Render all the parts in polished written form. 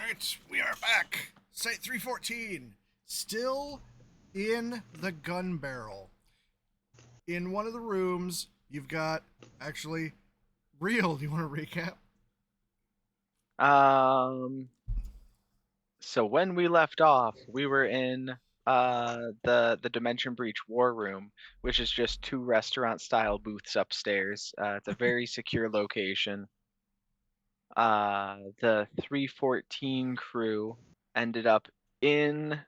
Alright, we are back. Site-314. Still in the gun barrel. In one of the rooms, you've got, actually, Real, do you want to recap? Um, so when we left off, we were in the Dimension Breach War Room, which is just two restaurant style booths upstairs. It's a very secure location. The 314 crew ended up in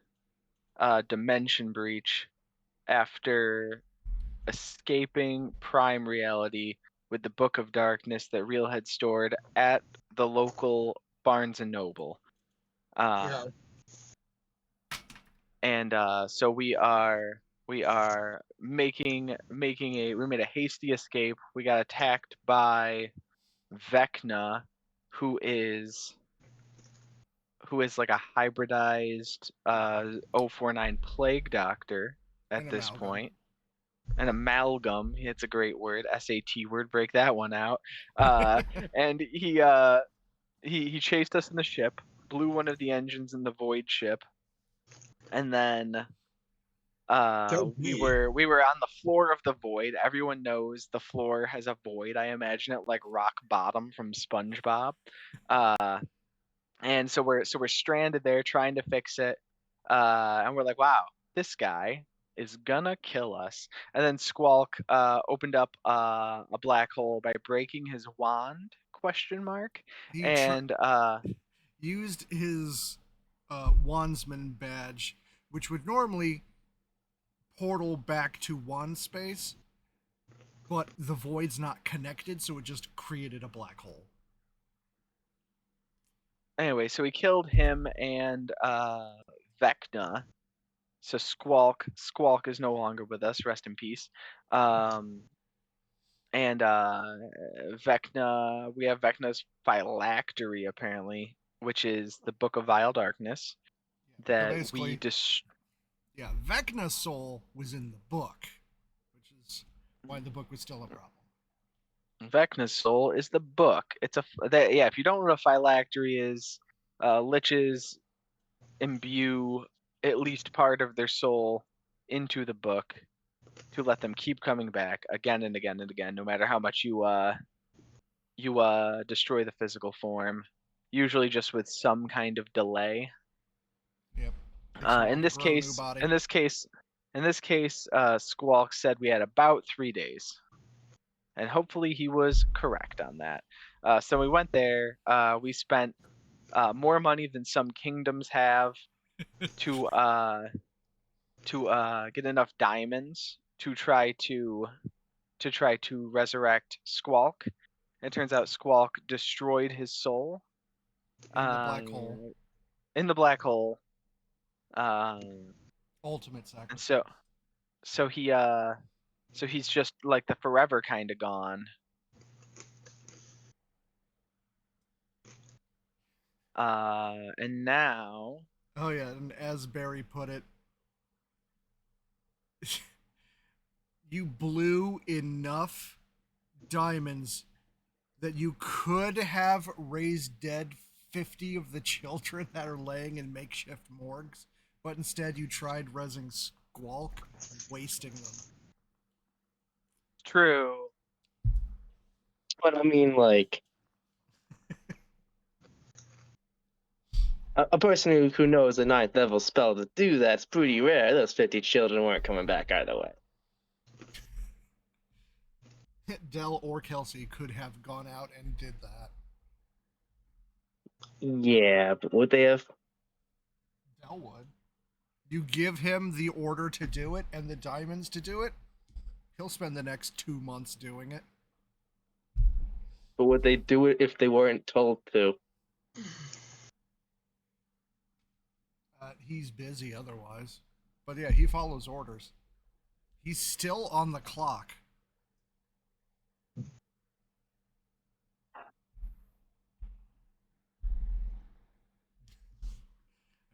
Dimension Breach after escaping Prime Reality with the Book of Darkness that Real had stored at the local Barnes and Noble. Yeah. And so we are we made a hasty escape. We got attacked by Vecna, who is like a hybridized 049 plague doctor at An this amalgam. point. An amalgam. It's a great word. SAT word. Break that one out. And he chased us in the ship, blew one of the engines in the void ship, and then we were on the floor of the void. Everyone knows the floor has a void. I imagine it like rock bottom from SpongeBob. And so we're stranded there trying to fix it. And we're like, wow, this guy is gonna kill us. And then Squawk opened up a black hole by breaking his wand? Question mark. He And used his wandsman badge, which would normally portal back to wand space, but the void's not connected, so it just created a black hole. anyway, so we killed him and Vecna. So Squawk is no longer with us. Rest in peace. And Vecna, we have Vecna's phylactery apparently, which is the Book of Vile Darkness So that we basically, yeah, Vecna's soul was in the book, which is why the book was still a problem. Vecna's soul is the book. Yeah. If you don't know what a phylactery is, liches imbue at least part of their soul into the book to let them keep coming back again and again and again, no matter how much you destroy the physical form, usually just with some kind of delay. Yep. In this case, Squawk said we had about 3 days, and hopefully he was correct on that. So we went there. We spent more money than some kingdoms have to get enough diamonds to try to resurrect Squawk. It turns out Squawk destroyed his soul in the black hole. In the black hole. Ultimate And sacrifice. so he's just like the forever kind of gone. And now. Oh yeah, and as Barry put it, you blew enough diamonds that you could have raised dead 50 of the children that are laying in makeshift morgues, but instead you tried rezzing Squawk, wasting them. True. But I mean, like, a person who knows a 9th level spell to do that's pretty rare. Those 50 children weren't coming back either way. Dell or Kelsey could have gone out and did that. Yeah, but would they have? Dell would. You give him the order to do it and the diamonds to do it, he'll spend the next 2 months doing it. But would they do it if they weren't told to? He's busy otherwise. But yeah, he follows orders. He's still on the clock. I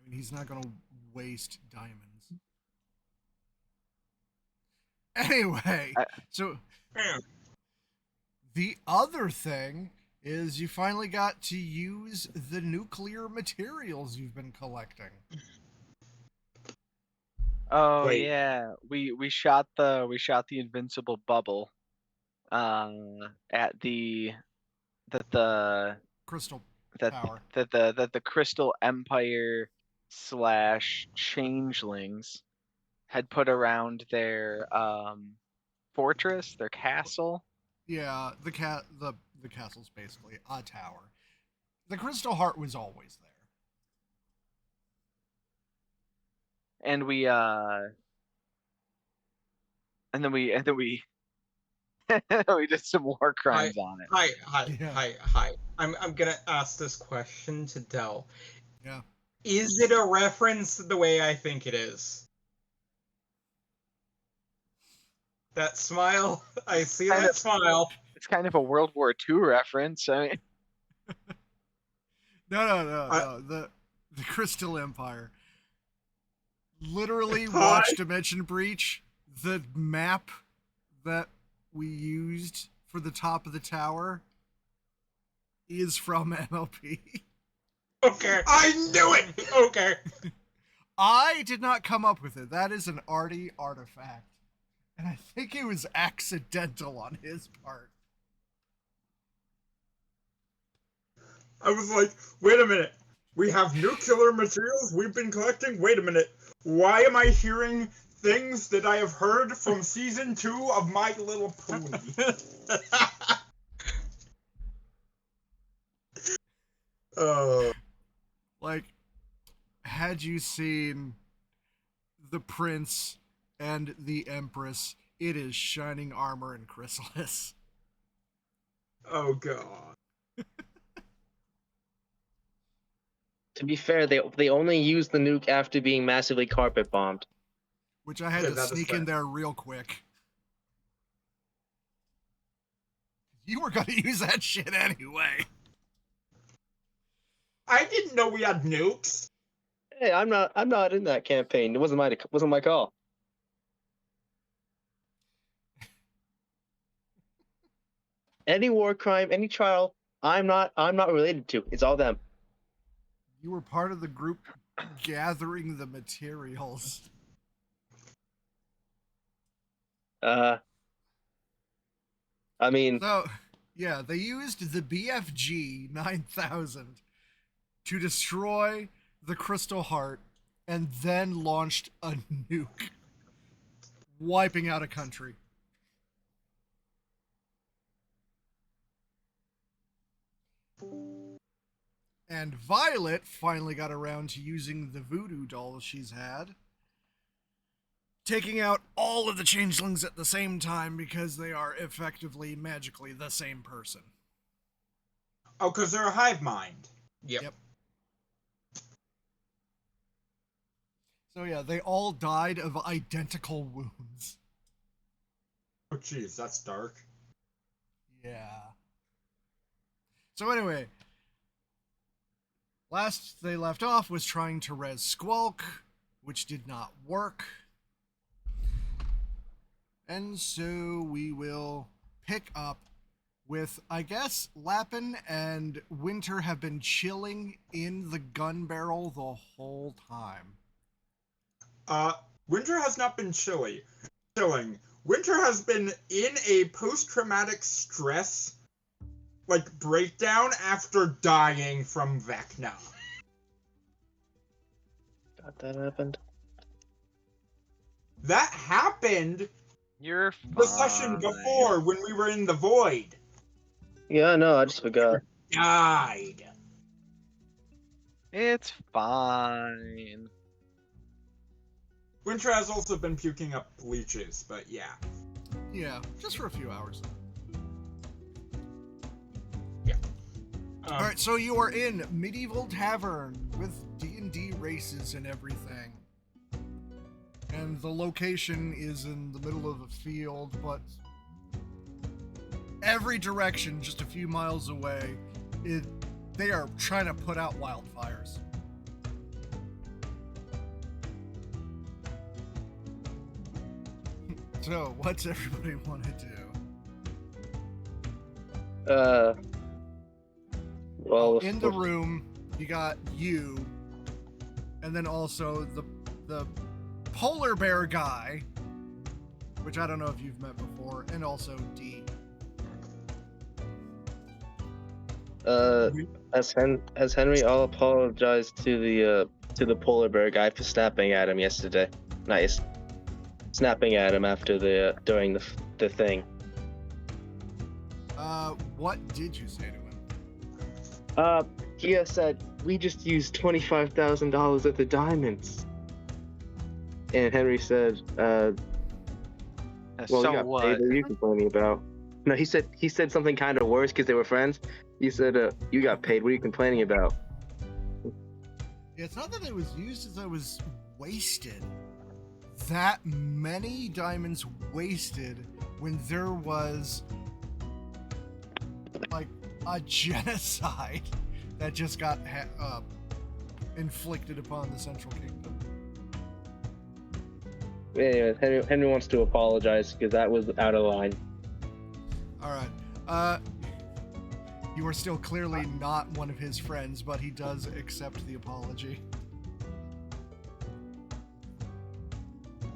mean, he's not going to waste diamonds. Anyway, so the other thing is you finally got to use the nuclear materials you've been collecting. Oh Wait. yeah, we shot the invincible bubble, at the that the Crystal that Tower. the Crystal Empire slash changelings had put around their fortress, their castle. Yeah, the castle's basically a tower. The Crystal Heart was always there. And we and then we we did some war crimes on it. Yeah. Hi. I'm gonna ask this question to Dell. Yeah. Is it a reference to the way I think it is? That smile, I see Kind that of- smile. It's kind of a World War II reference. I mean, No. The Crystal Empire. Literally Hi. watch Dimension Breach. The map that we used for the top of the tower is from MLP. Okay, I knew it. Okay. I did not come up with it. That is an arty artifact. And I think it was accidental on his part. I was like, wait a minute. We have nuclear materials we've been collecting? Wait a minute. Why am I hearing things that I have heard from season 2 of My Little Pony? Like, had you seen the Prince and the Empress, it is shining armor and chrysalis. Oh god. To be fair, they only used the nuke after being massively carpet bombed. Which I had Yeah, to that is sneak fair. in there real quick. You were gonna use that shit anyway. I didn't know we had nukes. Hey, I'm not in that campaign. It wasn't my call. Any war crime, any trial, I'm not related to. It's all them. You were part of the group gathering the materials. I mean, So, yeah, they used the BFG 9000 to destroy the Crystal Heart and then launched a nuke, wiping out a country. And Violet finally got around to using the voodoo doll she's had, taking out all of the changelings at the same time because they are effectively magically the same person. Oh, because they're a hive mind. Yep. So yeah, they all died of identical wounds. Oh jeez, that's dark. Yeah. So anyway, last they left off was trying to res Squawk, which did not work. And so we will pick up with, I guess, Lappin and Winter have been chilling in the gun barrel the whole time. Winter has not been chilling. Winter has been in a post-traumatic stress, breakdown after dying from Vecna. God, that happened. That happened you're the session fine. before when we were in the void. Yeah, no, I just forgot. Died. It's fine. Winter has also been puking up leeches, but yeah. Yeah, just for a few hours. Um, All right, so you are in Medieval Tavern with D&D races and everything. And the location is in the middle of a field, but every direction, just a few miles away, they are trying to put out wildfires. So, what's everybody want to do? Well, in the room, you got you, and then also the polar bear guy, which I don't know if you've met before, and also D. Has Henry all apologized to the polar bear guy for snapping at him yesterday? Nice. Snapping at him after during the thing. What did you say to him? He said we just used $25,000 at the diamonds. And Henry said, well, So you got what? paid. What are you complaining about? No, he said something kind of worse because they were friends. He said, you got paid. What are you complaining about? Yeah, it's not that it was used, it's that it was wasted. That many diamonds wasted when there was like a genocide that just got inflicted upon the Central Kingdom. Anyways, Henry wants to apologize because that was out of line. All right. You are still clearly not one of his friends, but he does accept the apology.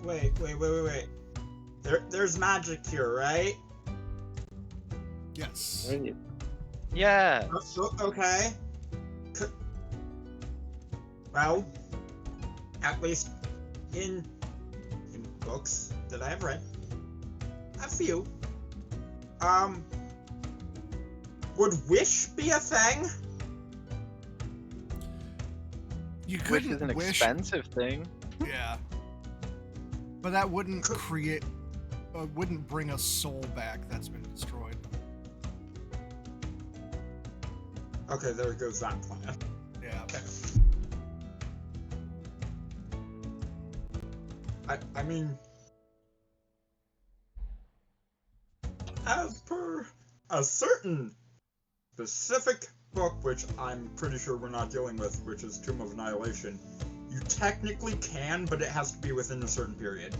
Wait. There's magic here, right? Yes. Yeah. Okay. Well, at least in books that I have read, a few. Would wish be a thing? You Wish couldn't is an wish. expensive thing. Yeah. But that wouldn't create, wouldn't bring a soul back that's been destroyed. Okay, there goes that plan. Yeah. I mean, as per a certain specific book, which I'm pretty sure we're not dealing with, which is Tomb of Annihilation, you technically can, but it has to be within a certain period.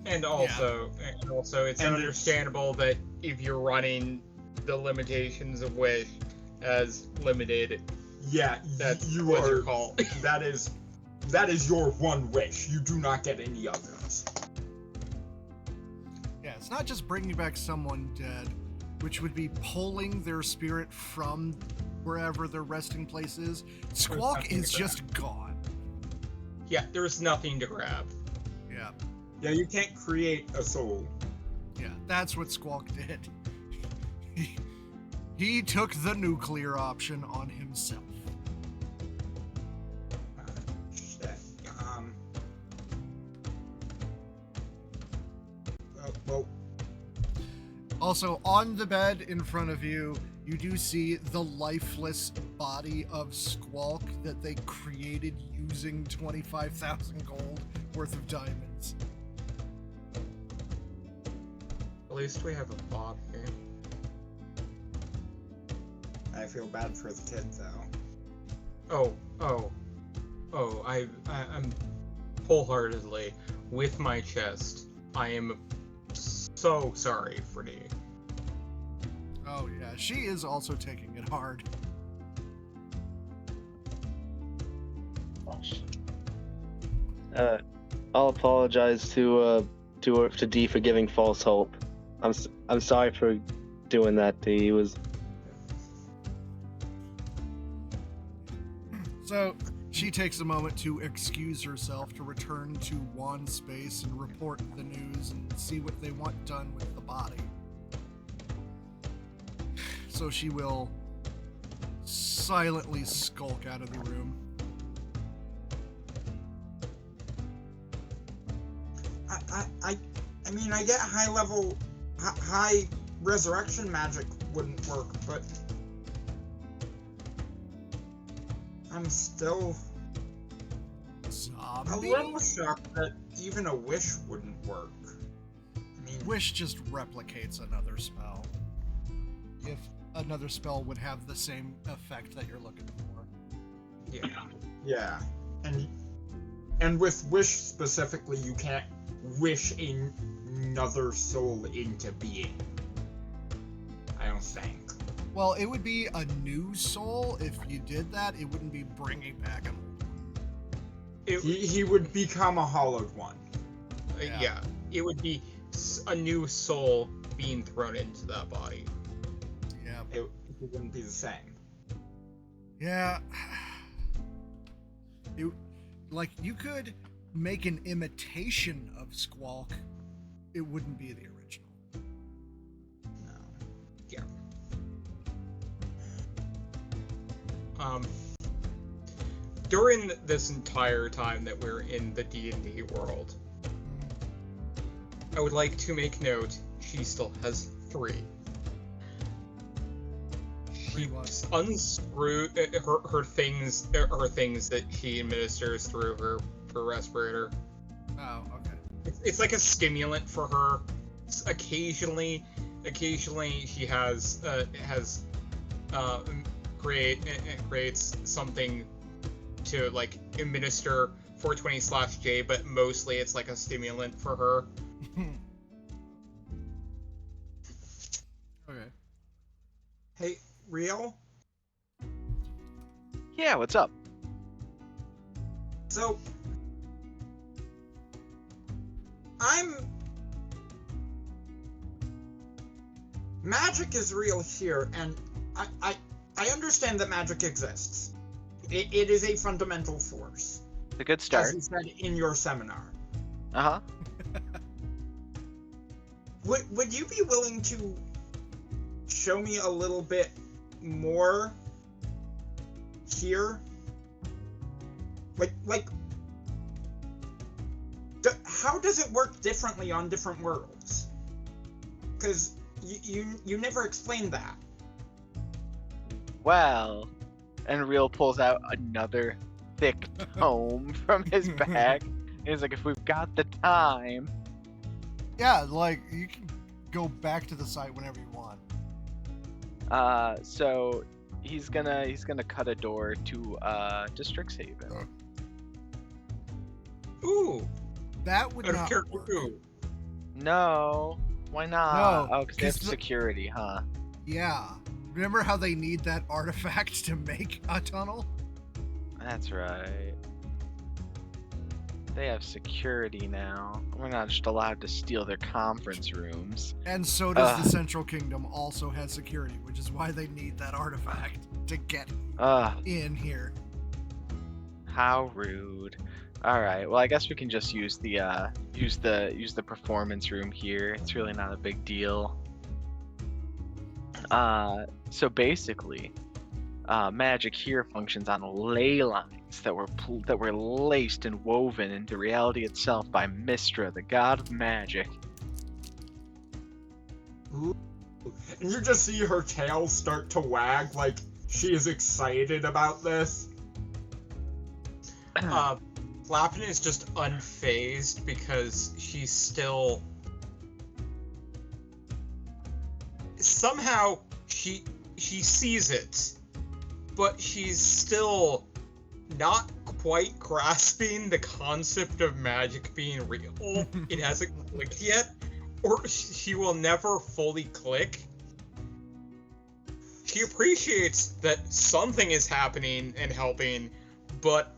And also, it's understandable that if you're running the limitations of Wish as limited, Yeah, that's you what are. you're called. That is your one wish. You do not get any others. Yeah, it's not just bringing back someone dead, which would be pulling their spirit from wherever their resting place is. Squawk nothing is to just gone. Yeah, there's nothing to grab. Yeah. Yeah, you can't create a soul. Yeah, that's what Squawk did. He took the nuclear option on himself. Shit. Well, Also, on the bed in front of you, you do see the lifeless body of Squawk that they created using 25,000 gold worth of diamonds. At least we have a body. I feel bad for the kid though. I'm wholeheartedly with my chest. I am so sorry for Dee. Oh yeah, she is also taking it hard. I'll apologize to Dee for giving false hope. I'm sorry for doing that, Dee. He was. So she takes a moment to excuse herself to return to Juan's space and report the news and see what they want done with the body. So she will silently skulk out of the room. I mean, I get high resurrection magic wouldn't work, but I'm still a Zombie? little shocked that even a wish wouldn't work. I mean, Wish just replicates another spell. If another spell would have the same effect that you're looking for. yeah, and with wish specifically, you can't wish another soul into being. I don't think. Well, it would be a new soul if you did that. It wouldn't be bringing back an old one. He would become a hollowed one. Yeah, it would be a new soul being thrown into that body. Yeah. It wouldn't be the same. Yeah. Like, you could make an imitation of Squawk. It wouldn't be the original. No. Yeah. During this entire time that we're in the D&D world, I would like to make note she still has 3. She unscrewed her things that she administers through her respirator. Oh, okay. It's like a stimulant for her. Occasionally she creates something to like administer 420/J, but mostly it's like a stimulant for her. Okay. Hey, Real? Yeah, what's up? So, magic is real here, and I understand that magic exists. It is a fundamental force. It's a good start. As you said in your seminar. Uh-huh. Would you be willing to show me a little bit more here? How does it work differently on different worlds? Because you never explained that. Well, and Real pulls out another thick tome from his bag. And he's like, if we've got the time. Yeah, like, you can go back to the site whenever you want. So he's gonna cut a door to Strixhaven. Ooh, That would out of not character. work. Ooh. No, why not? No, Oh, because they have 'cause the- security, huh? Yeah. Remember how they need that artifact to make a tunnel? That's right. They have security now. We're not just allowed to steal their conference rooms. And so does Ugh. the Central Kingdom also has security, which is why they need that artifact to get in here. How rude. All right. Well, I guess we can just use the use the performance room here. It's really not a big deal. So basically, magic here functions on ley lines that were laced and woven into reality itself by Mystra, the god of magic. Ooh. And you just see her tail start to wag like she is excited about this. Flappin is just unfazed because she's still somehow she sees it, but she's still not quite grasping the concept of magic being real. It hasn't clicked yet, or she will never fully click. She appreciates that something is happening and helping, but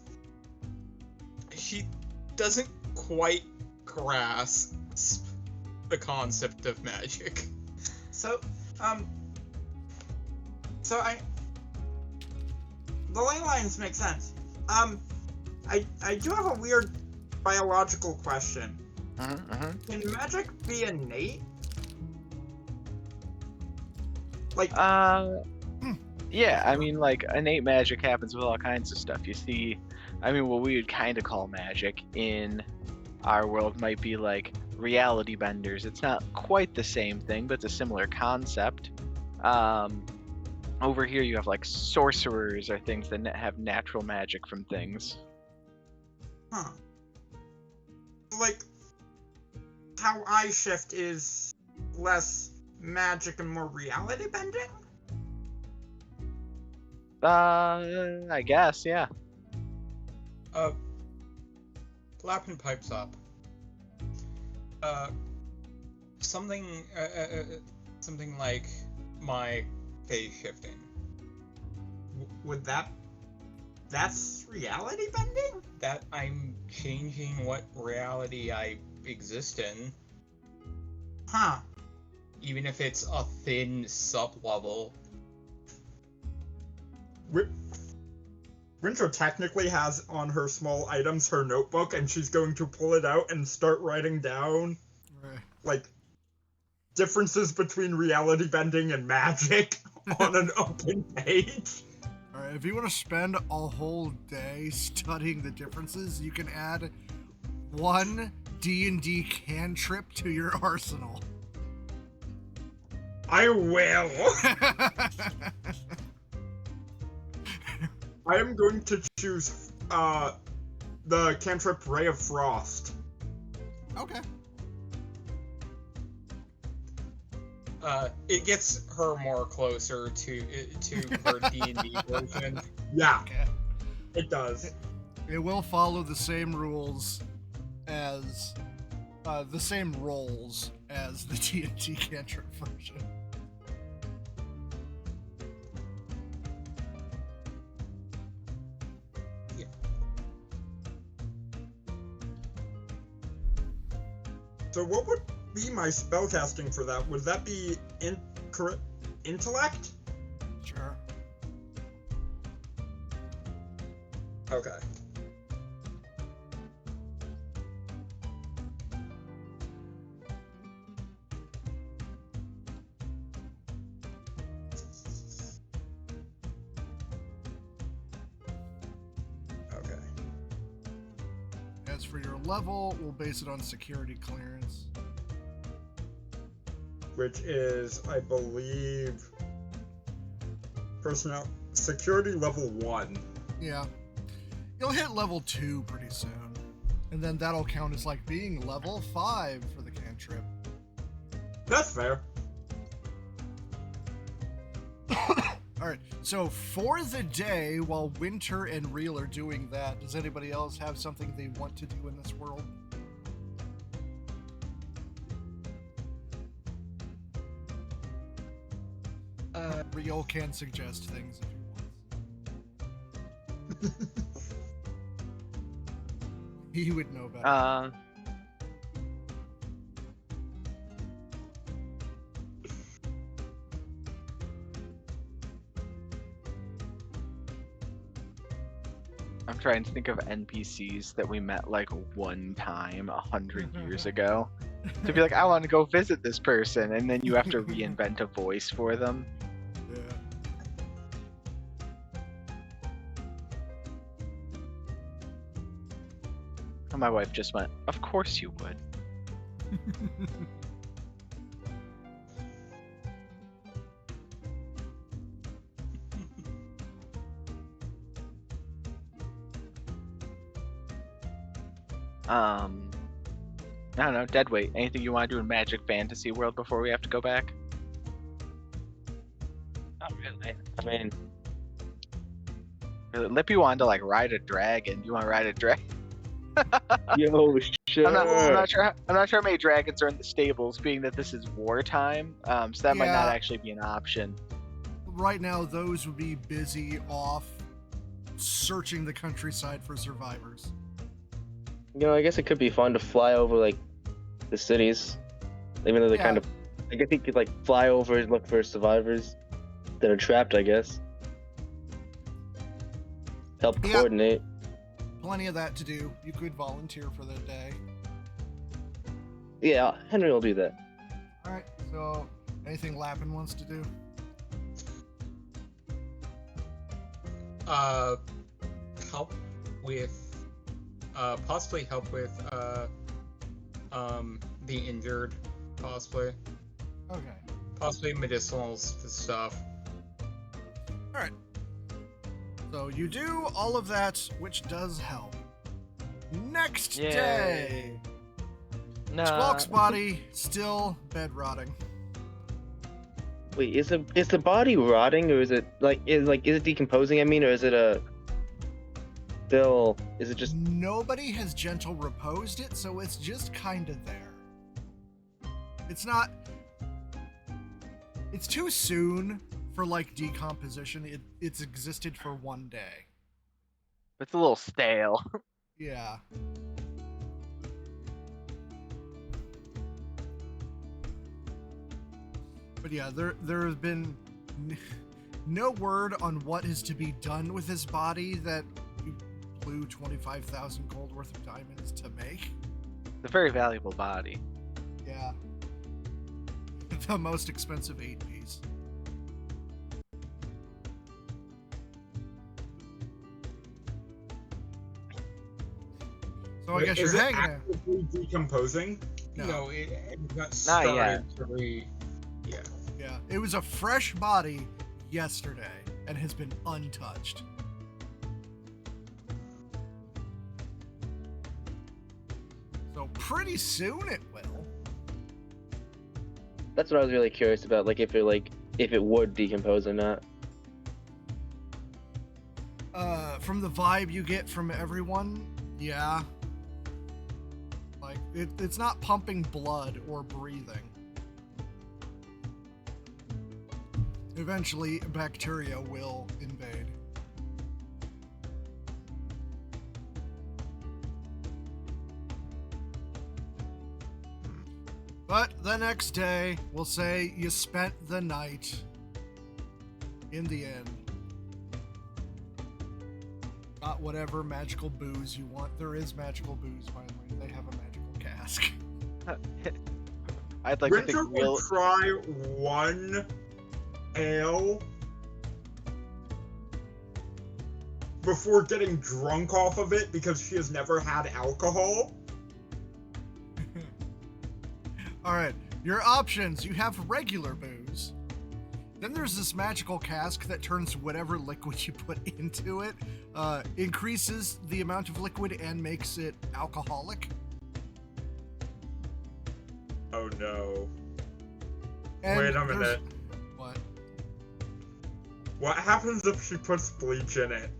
she doesn't quite grasp the concept of magic. So, the ley lines make sense. I do have a weird biological question. Can magic be innate? Like, yeah, I mean, like, innate magic happens with all kinds of stuff. You see, I mean, what we would kind of call magic in our world might be like reality benders. It's not quite the same thing, but it's a similar concept. Over here you have like sorcerers or things that have natural magic from things. huh. Like, how I shift is less magic and more reality bending? I guess, yeah. Flappin pipes up. Something like my phase shifting. Would that's reality bending? That I'm changing what reality I exist in, Huh. even if it's a thin sub-level. Winter technically has on her small items her notebook, and she's going to pull it out and start writing down, Right. like, differences between reality bending and magic on an open page. All right, if you want to spend a whole day studying the differences, you can add one D&D cantrip to your arsenal. I will. I am going to choose the cantrip Ray of Frost. Okay. It gets her more closer to her D&D version. Yeah, Okay. it does. It will follow the same rules as the same roles as the D&D cantrip version. Yeah. So what would be my spellcasting for that? Would that be intellect? Sure. Okay. Okay. As for your level, we'll base it on security clearance. Which is, I believe, personnel security level 1. Yeah. You'll hit level 2 pretty soon. And then that'll count as like being level 5 for the cantrip. That's fair. Alright, so for the day, while Winter and Reel are doing that, does anybody else have something they want to do in this world? Reel can suggest things if he wants. He would know better. I'm trying to think of NPCs that we met like one time 100 years ago. To be like, I want to go visit this person, and then you have to reinvent a voice for them. Yeah. And my wife just went, of course you would. I don't know, Deadweight, anything you want to do in Magic Fantasy World before we have to go back? Not really. I mean, Lippy wanted to like ride a dragon. Do you want to ride a dragon? yo, sure. I'm not sure how many dragons are in the stables, being that this is wartime. So that might not Yeah. actually be an option. Right now, those would be busy off searching the countryside for survivors. You know, I guess it could be fun to fly over like the cities, even though they Yeah. kind of. I guess you could like fly over and look for survivors that are trapped. I guess. Help Yeah. coordinate. Plenty of that to do. You could volunteer for the day. Yeah, Henry will do that. Alright, so anything Lappin wants to do? Help with possibly help with the injured, possibly Okay. medicinal stuff. Alright. So you do all of that, which does help. Next Yay. day! No. Squawk's body still bed rotting. Wait, is the body rotting, or is it is it decomposing? I mean, or is it still? Is it just? Nobody has gentle reposed it, so it's just kind of there. It's not. It's too soon for like decomposition, it's existed for 1 day. It's a little stale. Yeah. But yeah, there has been no word on what is to be done with his body that you blew 25,000 gold worth of diamonds to make. It's a very valuable body. Yeah. The most expensive 8-piece. So I guess Is you're it hanging there. actively decomposing? No, it got Not started yet. to yeah. Yeah, it was a fresh body yesterday and has been untouched. So pretty soon it will. That's what I was really curious about, like if it would decompose or not. From the vibe you get from everyone, yeah. Like it's not pumping blood or breathing. Eventually, bacteria will invade. But the next day, we'll say you spent the night in the inn. Got whatever magical booze you want. There is magical booze, by the way. They have a magical cask. I'd like to Winter think we'll. would try one ale before getting drunk off of it because she has never had alcohol. Alright, your options. You have regular booze. Then there's this magical cask that turns whatever liquid you put into it, increases the amount of liquid and makes it alcoholic. Oh no. And Wait a there's- minute. What? What happens if she puts bleach in it?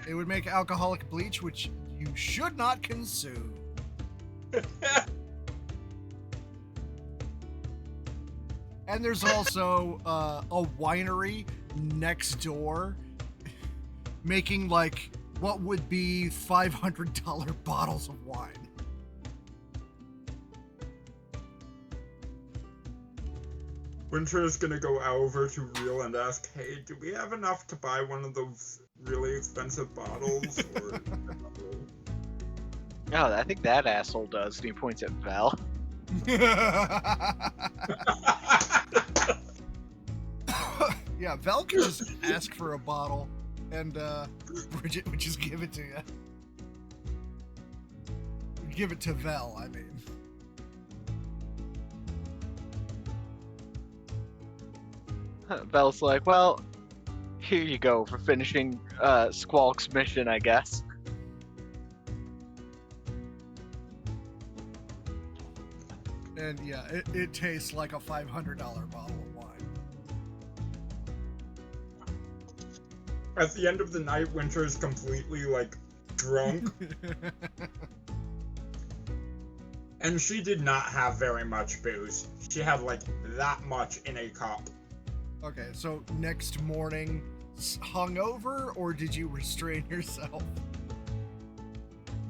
It would make alcoholic bleach, which you should not consume. And there's also a winery next door making like what would be $500 bottles of wine. Winter is gonna go over to Real and ask, hey, do we have enough to buy one of those really expensive bottles? Or... Oh, I think that asshole does. And he points at Val. Yeah, Vel can just ask for a bottle, and Bridget would just give it to you. Give it to Vel, I mean. Val's like, well, here you go for finishing Squawk's mission, I guess. And yeah, it tastes like a $500 bottle of wine. At the end of the night, Winter is completely, like, drunk. And she did not have very much booze. She had, like, that much in a cup. Okay, so next morning, hungover, or did you restrain yourself?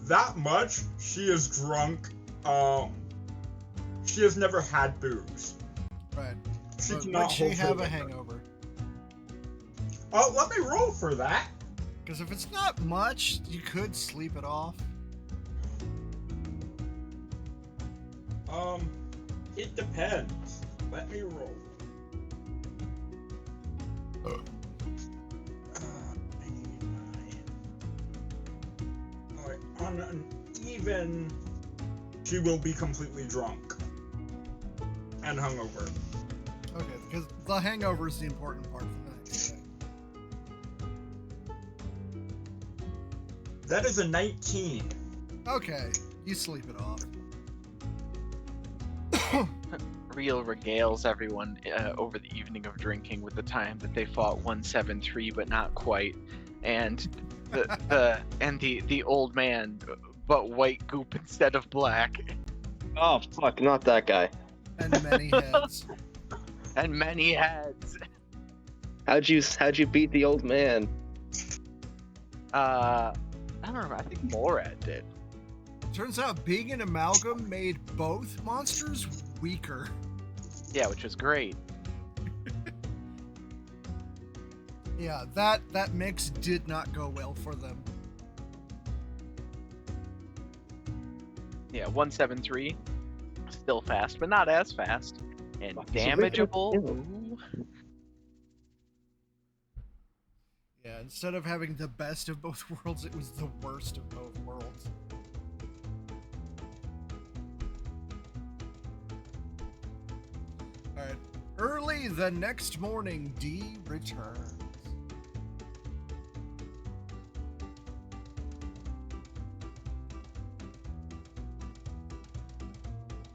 That much? She is drunk. She has never had booze. Right. She But cannot would she hold her have a liquor. hangover? Let me roll for that. Because if it's not much, you could sleep it off. It depends. Let me roll. Alright, on an even, she will be completely drunk. And hungover. Okay, because the hangover is the important part of the night. That is a 19. Okay, you sleep it off. Real regales everyone over the evening of drinking with the time that they fought 173, but not quite, and the old man, but white goop instead of black, Oh fuck, not that guy. And many heads. and many heads. How'd you beat the old man? I don't remember. I think Morad did. Turns out being an amalgam made both monsters weaker. Yeah, which was great. Yeah, that mix did not go well for them. Yeah, 173. Still fast, but not as fast. And damageable. Ooh. Yeah, instead of having the best of both worlds, it was the worst of both worlds. Alright. Early the next morning, D returns.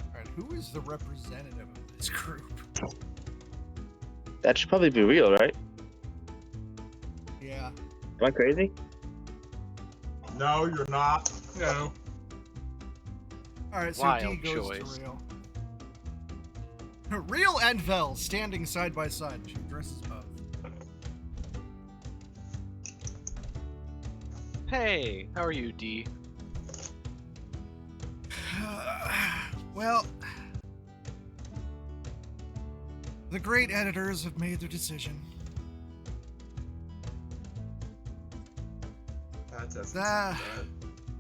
Alright, who is the representative of this group? That should probably be real, right? Yeah. Am I crazy? No, you're not. No. Alright, so Wild D goes choice. to Real. Real and Vel standing side by side. She addresses both. Hey, how are you, D? Well, the great editors have made their decision. That doesn't sound good.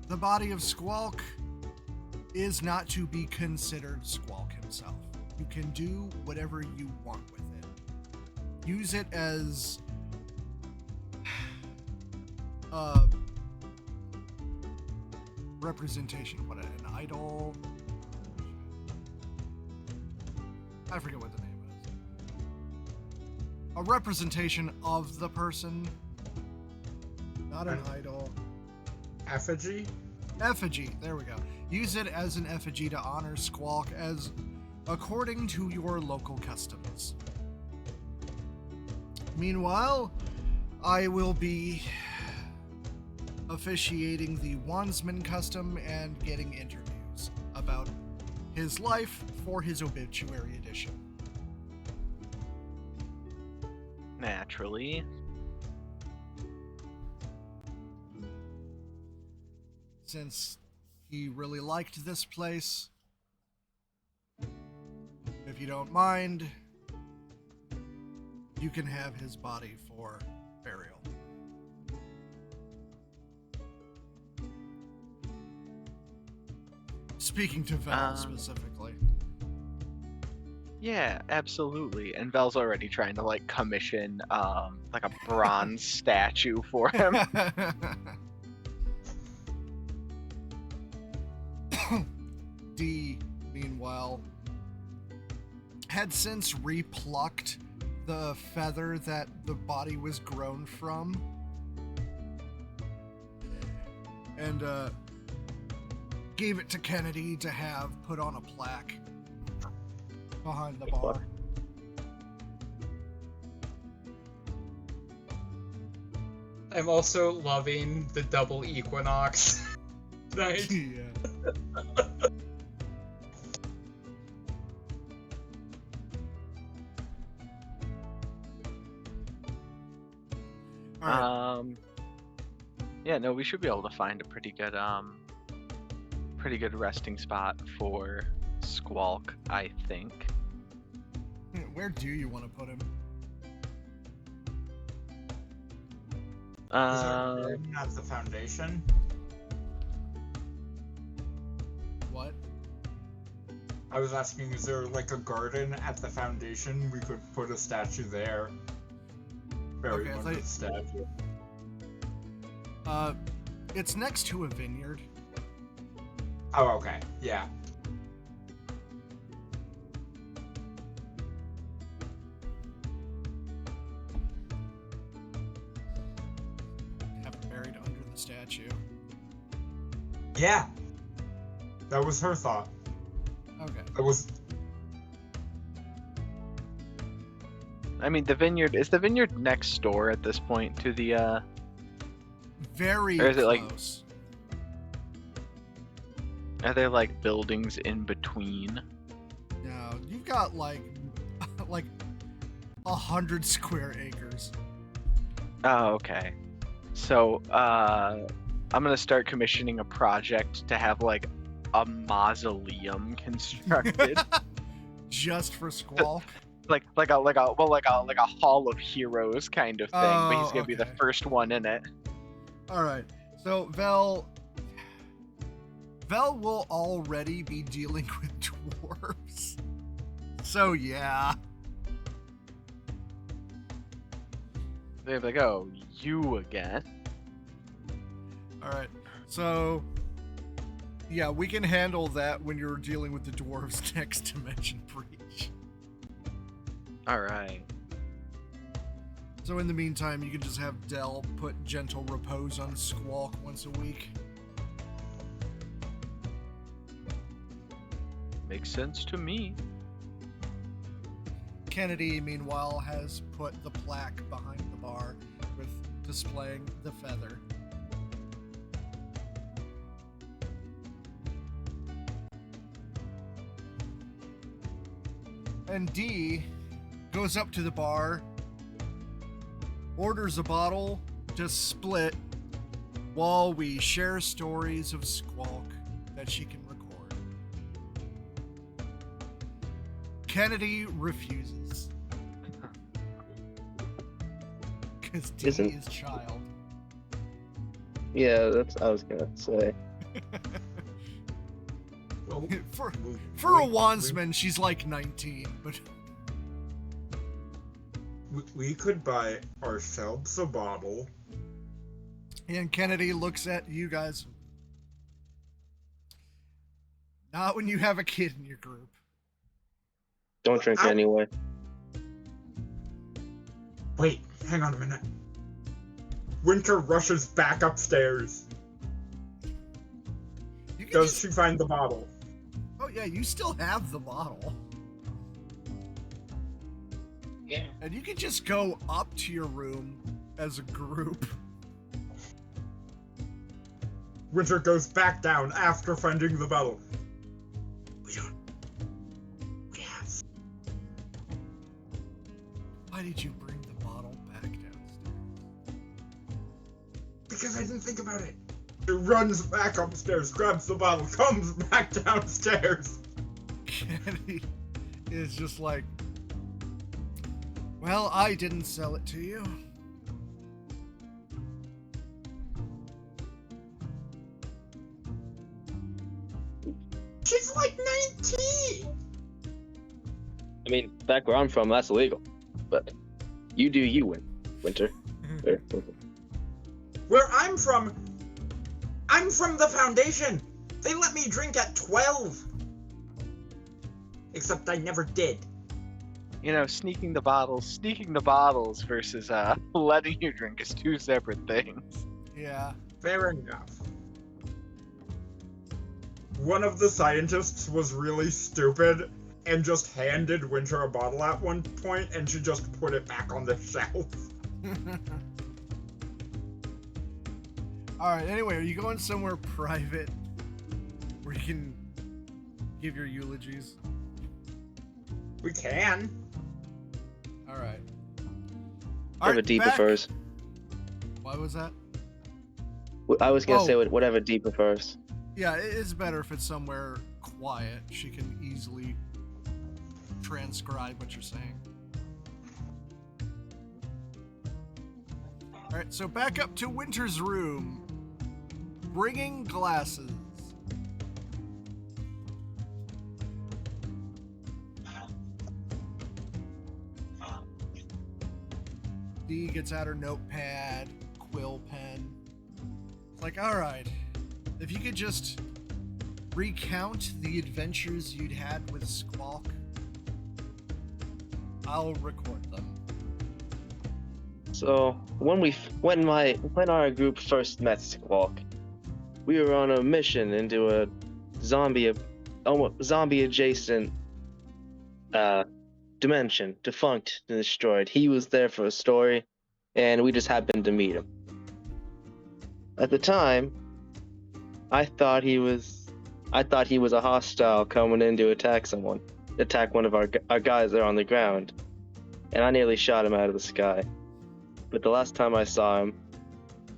The body of Squawk is not to be considered Squawk himself. You can do whatever you want with it. Use it as representation. What, an idol? I forget what the name is. A representation of the person. Not an idol. Effigy? Effigy, there we go. Use it as an effigy to honor Squawk as according to your local customs. Meanwhile, I will be officiating the Wandsman custom and getting interviews about his life for his obituary edition. Naturally. Since he really liked this place, if you don't mind, you can have his body for burial. Speaking to Val specifically. Yeah, absolutely. And Vel's already trying to like commission like a bronze statue for him. D, meanwhile, had since replucked the feather that the body was grown from. And gave it to Kennedy to have put on a plaque behind the bar. I'm also loving the double equinox night. Yeah. All right. Yeah, no, we should be able to find a pretty good resting spot for Squawk, I think. Where do you want to put him? Is there a garden at the foundation? What? I was asking, is there like a garden at the foundation? We could put a statue there. Bury Okay, one with the statue. It's next to a vineyard. Oh, okay. Yeah. Have it buried under the statue. Yeah. That was her thought. Okay. It was. I mean, is the vineyard next door at this point to the Very Or is it, close. are there like buildings in between? No, you've got like 100 square acres. Oh, okay. So, I'm gonna start commissioning a project to have like a mausoleum constructed, Just for Squawk. like a hall of heroes kind of thing. But he's Oh, gonna be the okay. first one in it. All right. So Vel will already be dealing with dwarves. So yeah. They're like, oh, you again? All right. So yeah, we can handle that when you're dealing with the dwarves next Dimension Breach. All right. So in the meantime, you can just have Dell put gentle repose on Squawk once a week. Makes sense to me. Kennedy, meanwhile, has put the plaque behind the bar with displaying the feather. And D goes up to the bar, orders a bottle to split while we share stories of Squawk that she can record. Kennedy refuses. Because D Isn't- is child. Yeah, that's what I was gonna say. Well, For a wandsman, she's like 19, but we could buy ourselves a bottle. and Kennedy looks at you guys. Not when you have a kid in your group. Don't drink Ow. anyway. Wait, hang on a minute. Winter rushes back upstairs. You can Does just, she find the bottle? oh yeah, you still have the bottle. Yeah. And you can just go up to your room as a group. Winter goes back down after finding the bottle. Yes. Why did you bring the bottle back downstairs? Because I didn't think about it. It runs back upstairs, grabs the bottle, comes back downstairs. Kennedy is just like, well, I didn't sell it to you. She's like 19! I mean, back where I'm from, that's illegal. But you do you, Winter. There. Where I'm from the Foundation. They let me drink at 12. Except I never did. You know, sneaking the bottles versus letting you drink is two separate things. Yeah. Fair enough. One of the scientists was really stupid and just handed Winter a bottle at one point, and she just put it back on the shelf. Alright, anyway, are you going somewhere private where you can give your eulogies? We can. Alright. Whatever D prefers. What was that? I was gonna Oh. say whatever D prefers. Yeah, it is better if it's somewhere quiet. She can easily transcribe what you're saying. Alright, so back up to Winter's room. Bringing glasses. Dee gets out her notepad, quill pen. It's like, alright, if you could just recount the adventures you'd had with Squawk, I'll record them. So when our group first met Squawk, we were on a mission into a zombie adjacent dimension, defunct and destroyed. He was there for a story, and we just happened to meet him. At the time, I thought he was a hostile coming in to attack one of our guys there on the ground. and I nearly shot him out of the sky. But the last time I saw him,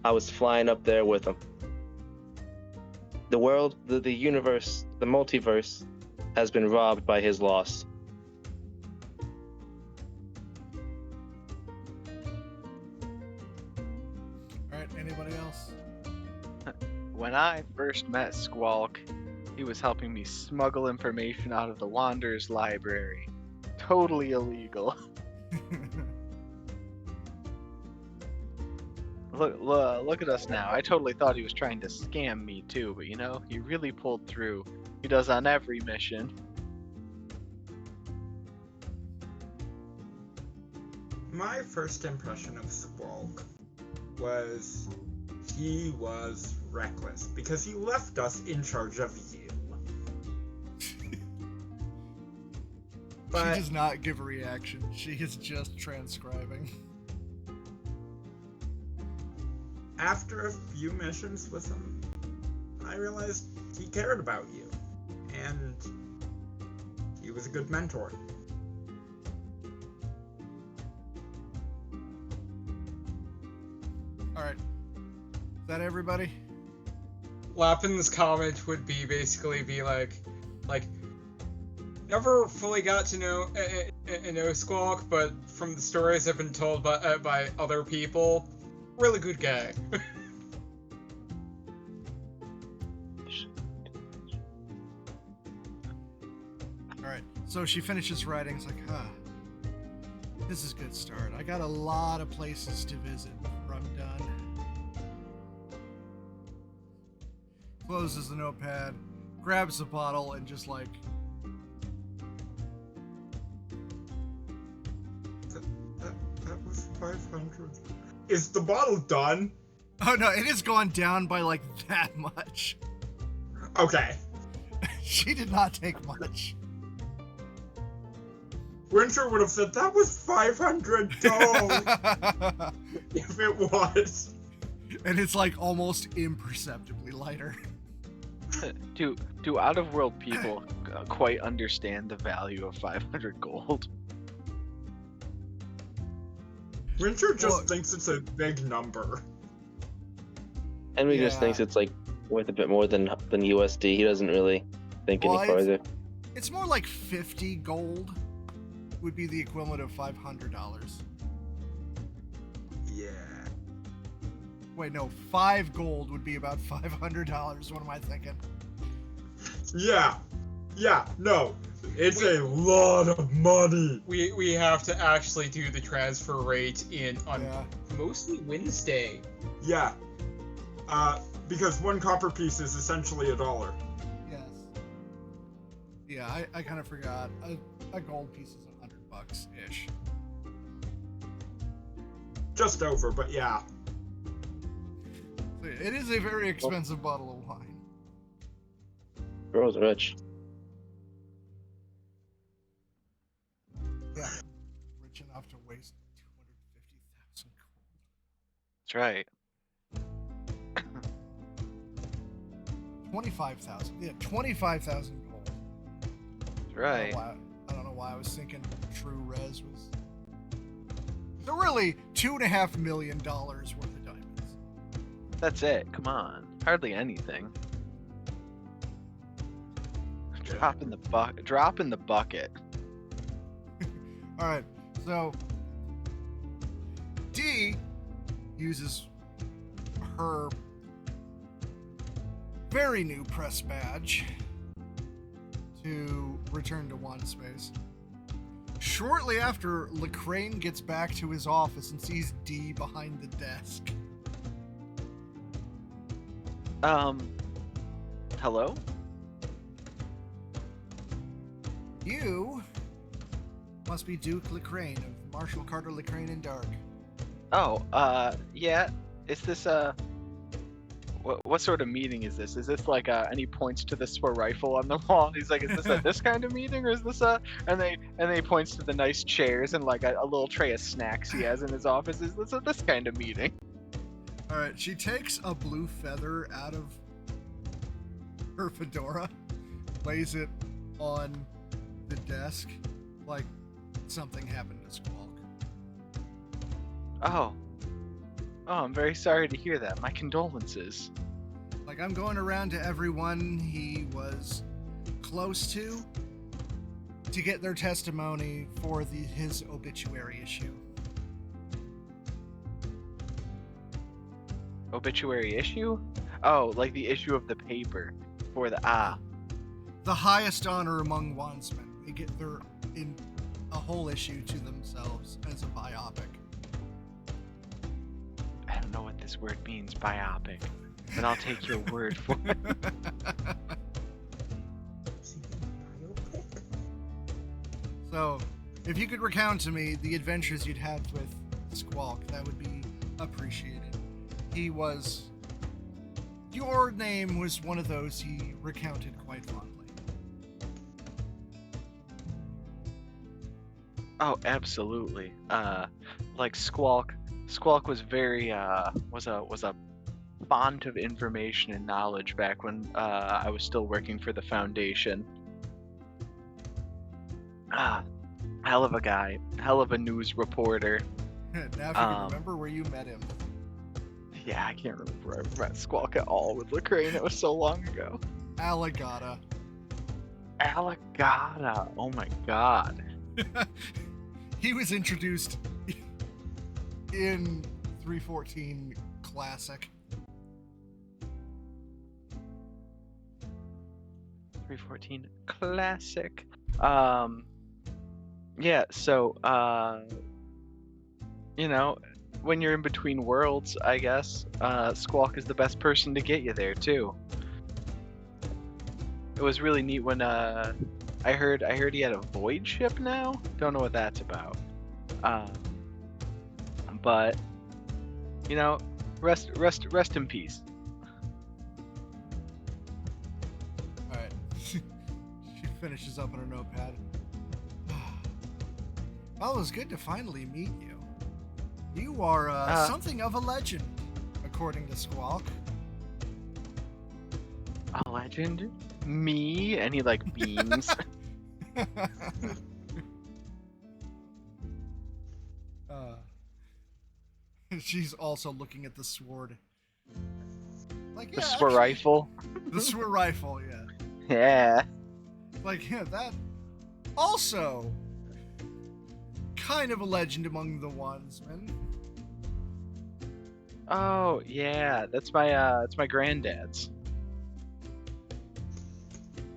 I was flying up there with him. The world, the universe, the multiverse has been robbed by his loss. Alright, anybody else? When I first met Squawk, he was helping me smuggle information out of the Wanderer's library. Totally illegal. Look at us now. I totally thought he was trying to scam me too, but you know, he really pulled through. He does on every mission. My first impression of Squawk was he was reckless because he left us in charge of you. She does not give a reaction. She is just transcribing. After a few missions with him, I realized he cared about you, and he was a good mentor. Alright. Is that everybody? Lappin's comment would be basically like, never fully got to know Squawk, but from the stories I've been told by other people, really good guy. Alright, so she finishes writing. It's like, this is a good start. I got a lot of places to visit before I'm done. Closes the notepad, grabs the bottle, and just like... That was 500. Is the bottle done? Oh no, it has gone down by like that much. Okay. She did not take much. Winter would have said that was $500 if it was. And it's like almost imperceptibly lighter. Do out-of-world people quite understand the value of 500 gold? Winter just thinks it's a big number. Henry just thinks it's like worth a bit more than USD. He doesn't really think any further. It's more like 50 gold would be the equivalent of $500. Yeah. Wait, no, 5 gold would be about $500. What am I thinking? Yeah, no. It's a lot of money. We have to actually do the transfer rate on mostly Wednesday. Yeah. Because one copper piece is essentially $1. Yes. Yeah, I kind of forgot. A gold piece is $100-ish. Just over, but yeah. So it is a very expensive bottle of wine. Girl's rich. Yeah. Rich enough to waste 250,000 gold. That's right. 25,000. Yeah, 25,000 gold. That's right. I don't know why I was thinking True Res was. So really, $2.5 million worth of diamonds. That's it. Come on. Hardly anything. Drop in the bucket. All right, so D uses her very new press badge to return to one space. Shortly after, Lecraine gets back to his office and sees D behind the desk. Hello? You must be Duke Lecraine of Marshall Carter Lecraine and Dark. Oh, yeah. Is this what sort of meeting is this? Is this like and he points to the SWAT rifle on the wall. He's like, is this this kind of meeting, or is this and he points to the nice chairs and like a little tray of snacks he has in his office. Is this kind of meeting? All right, she takes a blue feather out of her fedora, lays it on the desk like something happened to Squawk. Oh. Oh, I'm very sorry to hear that. My condolences. Like, I'm going around to everyone he was close to get their testimony for his obituary issue. Obituary issue? Oh, like the issue of the paper for the The highest honor among wandsmen. They get their in a whole issue to themselves as a biopic. I don't know what this word means, biopic, but I'll take your word for it. So, if you could recount to me the adventures you'd had with Squawk, that would be appreciated. Your name was one of those he recounted quite fondly. Oh, absolutely. Like Squawk was very was a font of information and knowledge back when I was still working for the Foundation. Hell of a guy, hell of a news reporter. Now, if you can remember where you met him. Yeah, I can't remember where I met Squawk at all with Lacrane. It was so long ago. Alligata. Alligata. Oh my god. He was introduced in 314 Classic. 314 Classic. Yeah, so you know, when you're in between worlds, I guess Squawk is the best person to get you there too. It was really neat when I heard he had a void ship now. Don't know what that's about. But you know, rest in peace. All right. She finishes up on her notepad. Well, it was good to finally meet you. You are something of a legend, according to Squawk. A legend? Me? And he like beams. She's also looking at the sword. Like, The yeah, sword actually, rifle. The sword rifle, yeah. Yeah. Like, yeah, that also kind of a legend among the wandsmen. Oh yeah, that's my granddad's.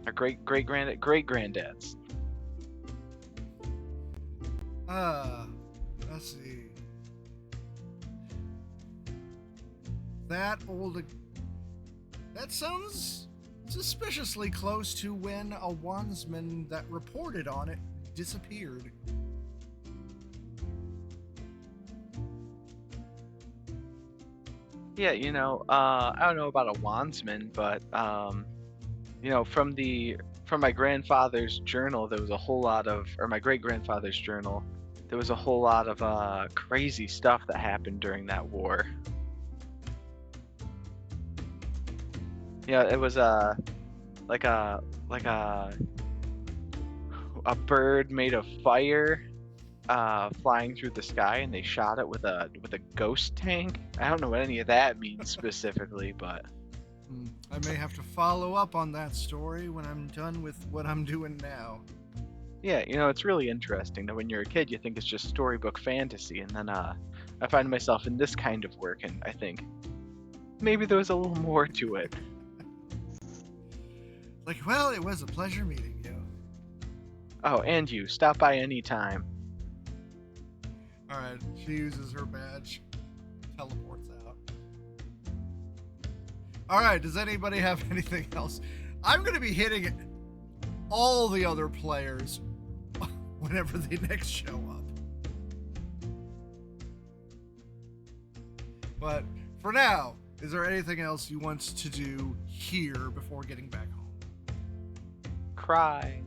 Our great granddad's. Let's see. That sounds suspiciously close to when a wandsman that reported on it disappeared. Yeah, you know, I don't know about a wandsman, but you know, from my grandfather's journal, there was a whole lot of, or my great grandfather's journal, there was a whole lot of crazy stuff that happened during that war. Yeah, it was like a bird made of fire flying through the sky, and they shot it with a ghost tank. I don't know what any of that means specifically, but I may have to follow up on that story when I'm done with what I'm doing now. yeah, you know, it's really interesting that when you're a kid, you think it's just storybook fantasy, and then I find myself in this kind of work, and I think maybe there was a little more to it. Like, well, it was a pleasure meeting you. Oh, and you stop by anytime. Alright, she uses her badge, teleports out. Alright, does anybody have anything else? I'm going to be hitting all the other players whenever they next show up. But for now, is there anything else you want to do here before getting back home? Cry.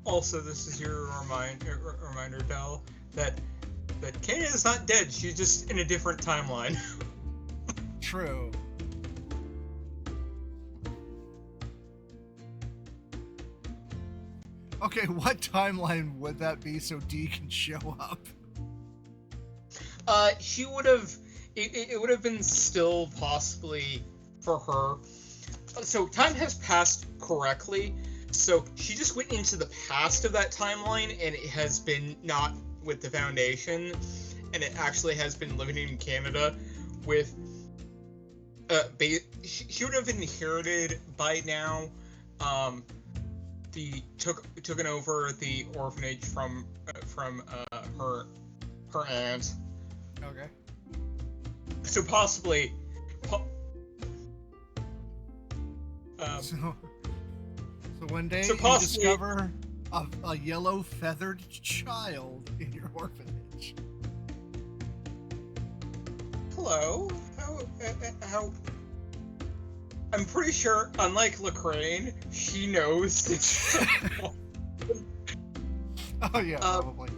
Also, this is your reminder, Del, that Kaya is not dead. She's just in a different timeline. True. Okay, what timeline would that be so D can show up? She would have. It would have been still possibly for her. So time has passed correctly. So she just went into the past of that timeline, and it has been not with the Foundation, and it actually has been living in Canada with. She would have inherited by now. Taken over the orphanage from her aunt. Okay. So possibly. So one day So you possibly- discover a yellow feathered child in your orphanage. Hello. How? I'm pretty sure, unlike Lacrane, she knows that. Oh yeah, probably.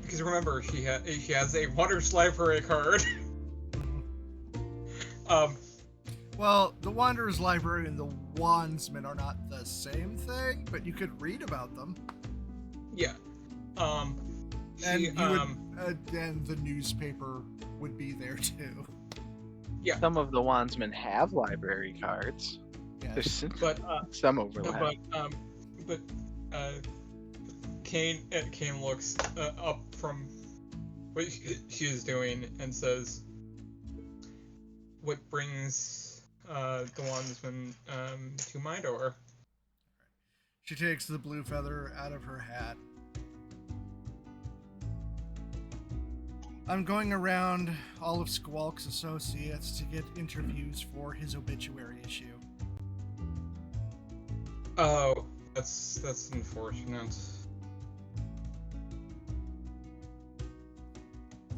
Because remember, she has a Wonders Library card. Well, the Wanderer's Library and the Wandsman are not the same thing, but you could read about them. Yeah. And She, you would, and the newspaper would be there too. Some of the wandsmen have library cards. Yeah. There's but some overlap. Kane looks up from what she is doing and says, "What brings the wandsman to my door?" She takes the blue feather out of her hat. I'm going around all of Squawk's associates to get interviews for his obituary issue. Oh, that's unfortunate.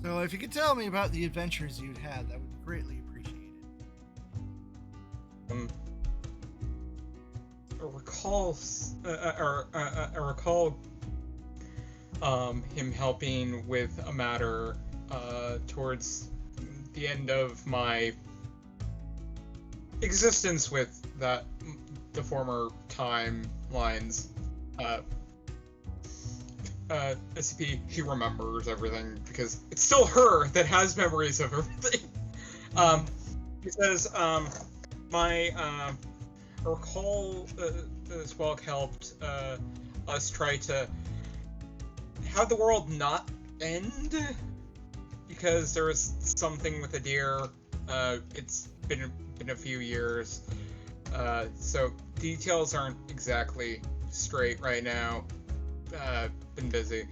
So if you could tell me about the adventures you'd had, that would be greatly appreciated. I recall him helping with a matter towards the end of my existence with the former timelines. SCP, she remembers everything because it's still her that has memories of everything. He says, I recall Squawk helped us try to have the world not end because there was something with a deer. It's been a few years, so details aren't exactly straight right now. Been busy,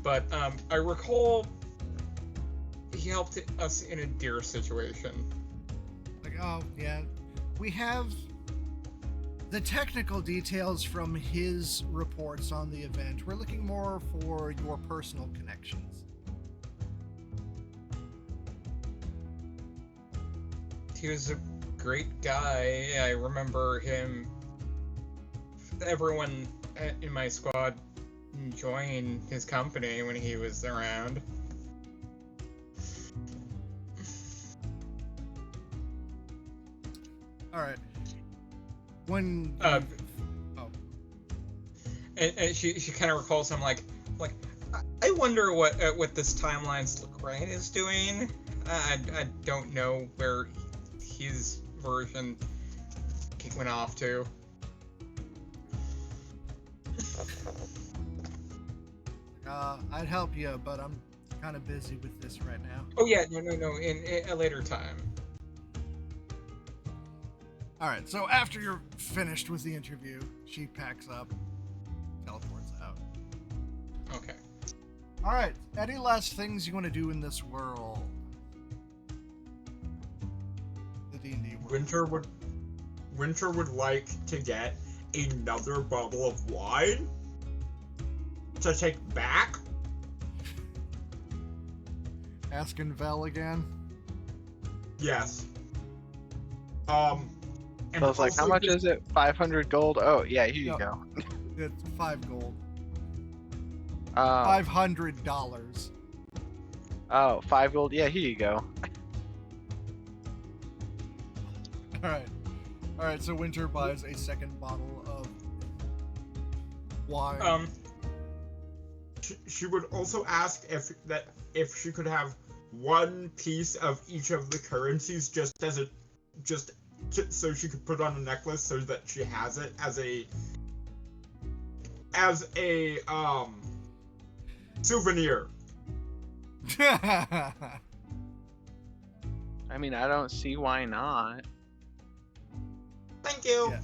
but I recall he helped us in a deer situation. Like, oh yeah, we have the technical details from his reports on the event. We're looking more for your personal connections. He was a great guy. I remember him. Everyone in my squad enjoying his company when he was around. All right. When And she kind of recalls him like I wonder what this timeline's Lacrane is doing. I don't know where his version went off to. I'd help you, but I'm kind of busy with this right now. Oh yeah, no, in a later time. All right, so after you're finished with the interview, she packs up, teleports out. Okay. All right, any last things you want to do in this world? The D&D world. Winter would like to get another bottle of wine to take back. Asking Vel again. Yes. And So I was like, how also much just- is it? 500 gold? Oh, yeah, here you No. go. It's 5 gold. Oh, $500. oh, 5 gold? Yeah, here you go. All right. So Winter buys a second bottle of Why? She would also ask if she could have one piece of each of the currencies so she could put on a necklace so that she has it as a souvenir. I mean, I don't see why not. Thank you. Yeah.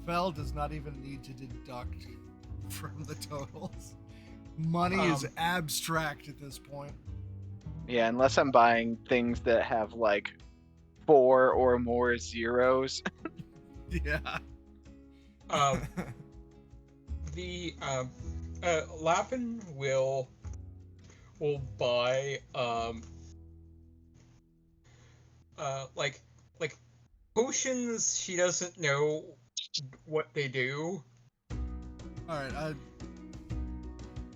Fel does not even need to deduct from the totals. Money is abstract at this point. Yeah, unless I'm buying things that have like 4 or more zeros. Yeah. The Lapin will buy like potions. She doesn't know what they do. All right.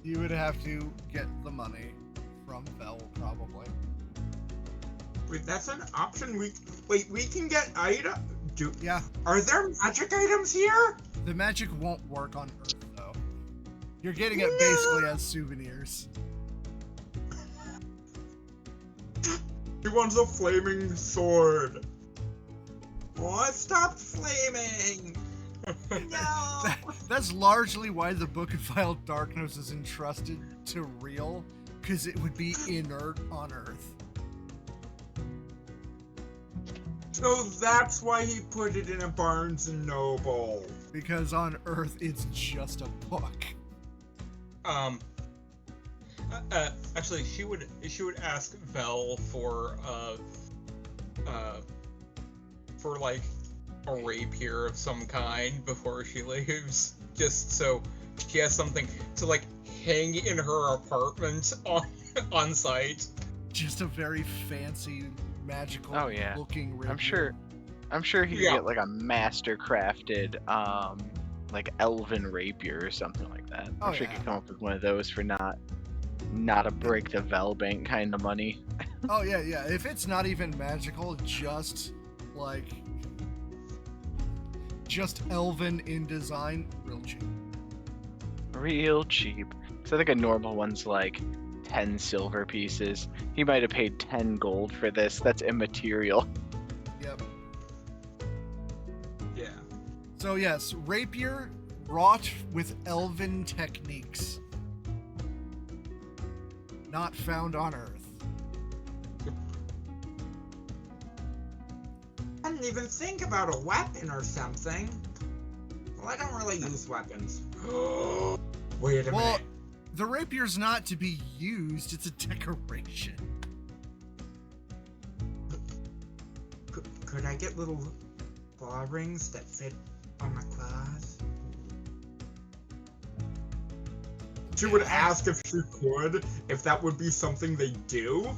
You would have to get the money from Fel, probably. Wait, that's an option. We can get item. Yeah. Are there magic items here? The magic won't work on Earth, though. You're getting it basically as souvenirs. He wants a flaming sword. Oh, it stopped flaming. No. That's largely why the Book of Vile Darkness is entrusted to Real, because it would be inert on Earth. So that's why he put it in a Barnes and Noble. Because on Earth, it's just a book. Actually, she would ask Vel for like a rapier of some kind before she leaves, just so she has something to like hang in her apartment on site. Just a very fancy, magical looking rapier. I'm sure he could get like a master crafted like elven rapier or something like that. I'm sure he could come up with one of those for not a break the Vel bank kind of money. Oh yeah. If it's not even magical, just elven in design, Real cheap. So I think a normal one's like 10 silver pieces. He might have paid 10 gold for this. That's immaterial. Yep. Yeah. So yes, rapier wrought with elven techniques. Not found on Earth. I didn't even think about a weapon or something. Well, I don't really use weapons. Wait a minute. The rapier's not to be used, it's a decoration. Could I get little claw rings that fit on my claws? She would ask if she could, if that would be something they do.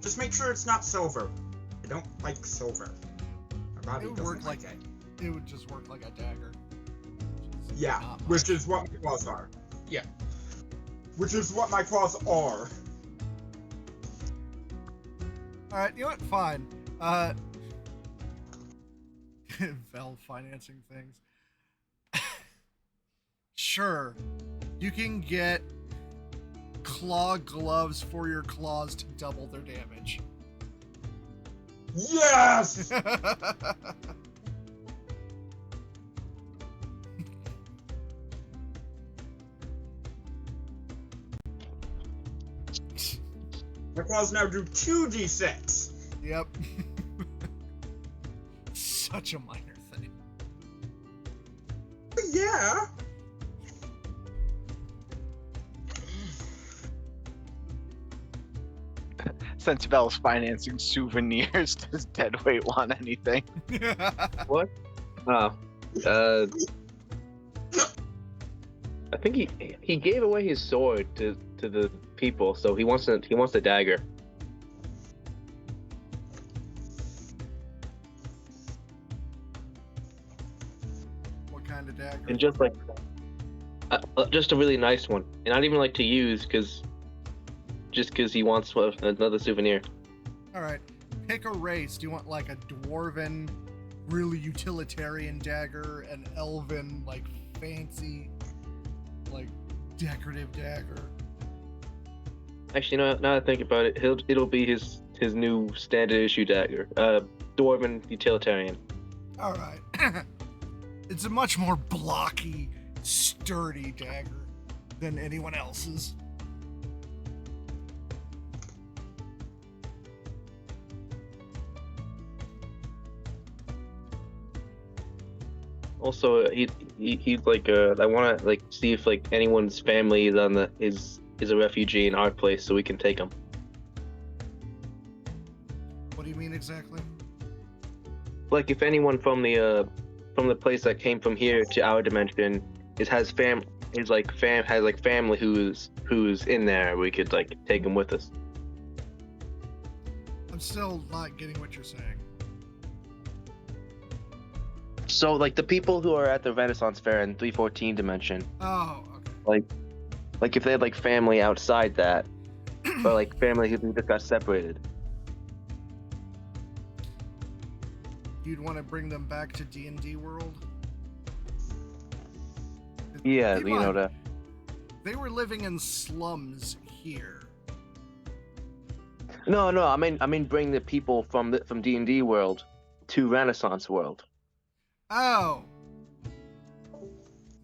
Just make sure it's not silver. I don't like silver. My body doesn't like it. It would just work like a dagger. Yeah, which is what my claws are. Yeah. Which is what my claws are. Alright, you know what? Fine. Vel financing things. Sure. You can get claw gloves for your claws to double their damage. Yes! My claws now do 2d6. Yep. Such a minor thing. Yeah. Since Vel's financing souvenirs, does Deadweight want anything? What? Oh. I think he gave away his sword to the people, so he wants a dagger. What kind of dagger? And just like just a really nice one, and not even like to use because he wants another souvenir. All right, pick a race. Do you want like a dwarven, really utilitarian dagger, an elven, like fancy like decorative dagger. Actually, now that I think about it, it'll be his new standard issue dagger. Dwarven utilitarian. All right. It's a much more blocky, sturdy dagger than anyone else's. Also, he'd like I want to like see if like anyone's family is a refugee in our place, so we can take them. What do you mean exactly? Like if anyone from the place that came from here to our dimension has family who's in there, we could like take them with us. I'm still not getting what you're saying. So like the people who are at the Renaissance Fair in 314 dimension, Oh, okay. like if they had like family outside that, or like family who just got separated. You'd want to bring them back to D&D world? Yeah, Keep you in know mind, that. They were living in slums here. No, I mean bring the people from D&D world to Renaissance world. Oh.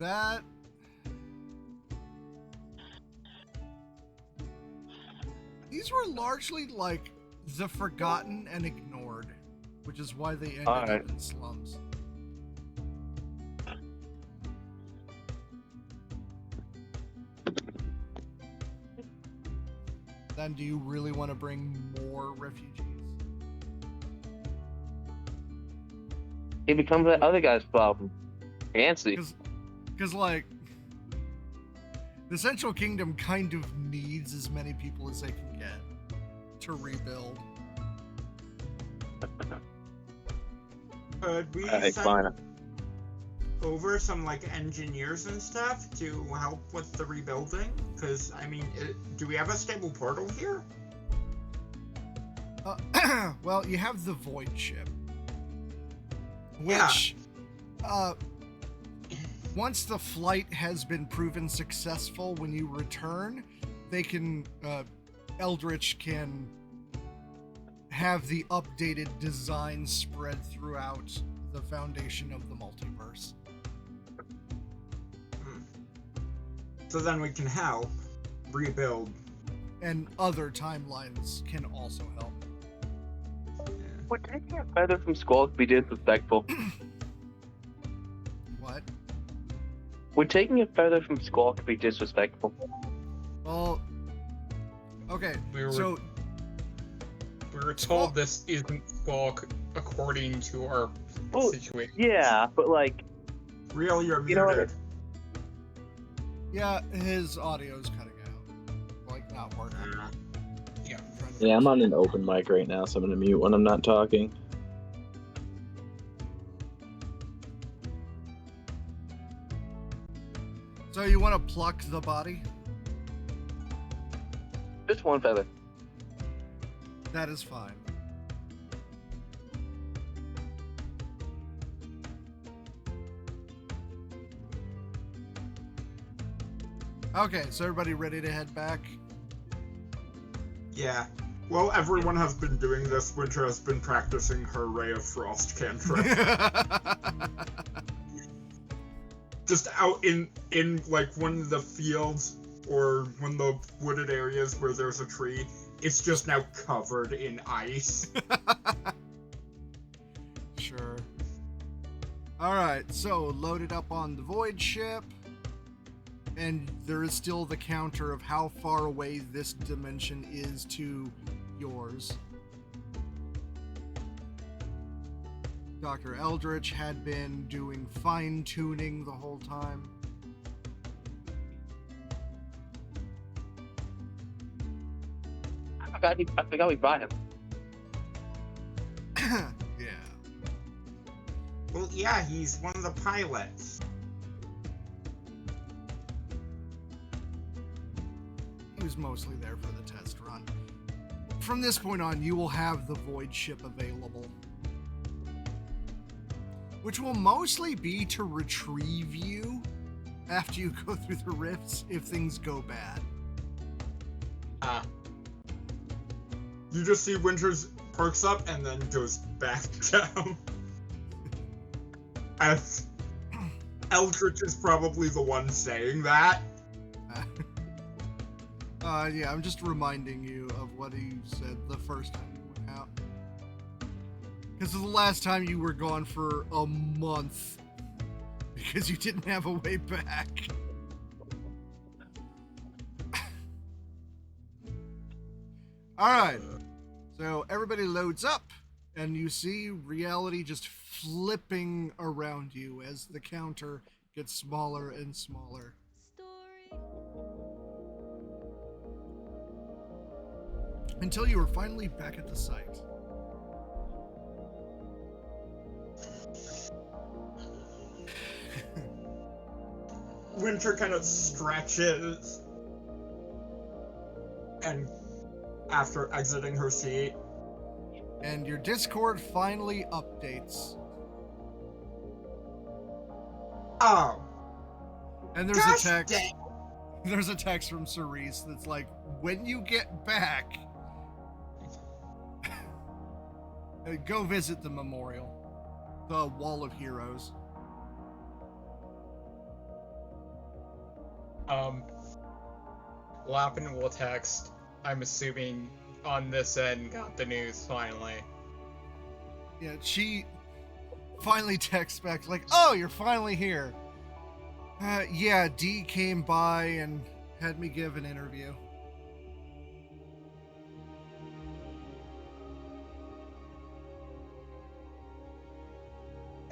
That... These were largely like the forgotten and ignored, which is why they ended Alright. up in slums. Then do you really want to bring more refugees? It becomes that other guy's problem. Fancy. Because like, the Central Kingdom kind of needs as many people as they can get to rebuild. Could we Fine. send over some like engineers and stuff to help with the rebuilding? Because I mean, do we have a stable portal here? Well, you have the Void ship, which, once the flight has been proven successful, when you return, they can, Eldritch can have the updated design spread throughout the foundation of the multiverse. So then we can help rebuild. And other timelines can also help. Would taking a feather from Squawk be disrespectful? What? Would taking a feather from Squawk be disrespectful? Well, okay, We were so told this isn't Squawk according to our Oh, situation. yeah, but like, Real, you're You know muted. yeah, his audio's cutting out, like not working. Yeah. Yeah, I'm on an open mic right now, so I'm gonna mute when I'm not talking. So you want to pluck the body? just one feather. That is fine. Okay, so everybody ready to head back? Yeah. Well, everyone has been doing this. Winter has been practicing her Ray of Frost cantrip. Just out in like one of the fields or one of the wooded areas where there's a tree. It's just now covered in ice. Sure. Alright, so loaded up on the Void ship. And there is still the counter of how far away this dimension is to yours. Dr. Eldritch had been doing fine-tuning the whole time. I forgot we brought him. Yeah. Well, yeah, he's one of the pilots. He was mostly there for the test run. From this point on, you will have the Void ship available, which will mostly be to retrieve you after you go through the rifts if things go bad. You just see Winters perks up and then goes back down. As Eldritch is probably the one saying that. Yeah, I'm just reminding you of what he said the first time you went out. Because the last time you were gone for a month because you didn't have a way back. Alright, so everybody loads up, and you see reality just flipping around you as the counter gets smaller and smaller. Until you are finally back at the site. Winter kind of stretches and after exiting her seat. And your Discord finally updates. Oh. And there's Gosh a text. dang. There's a text from Cerise that's like, when you get back, go visit the memorial. The Wall of Heroes. Lappin will text. I'm assuming on this end got the news finally. Yeah, she finally texts back like, oh, you're finally here. Yeah, D came by and had me give an interview.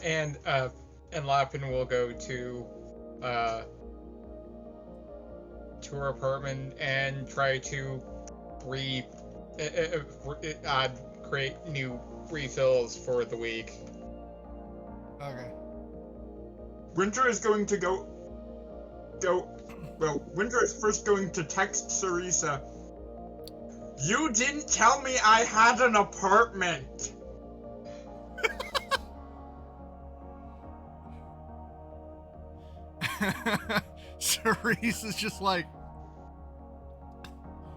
And Lappin will go to her apartment and try to create new refills for the week. Okay. Winter is going to go. Well, Winter is first going to text Sarisa. You didn't tell me I had an apartment. Cerise is just like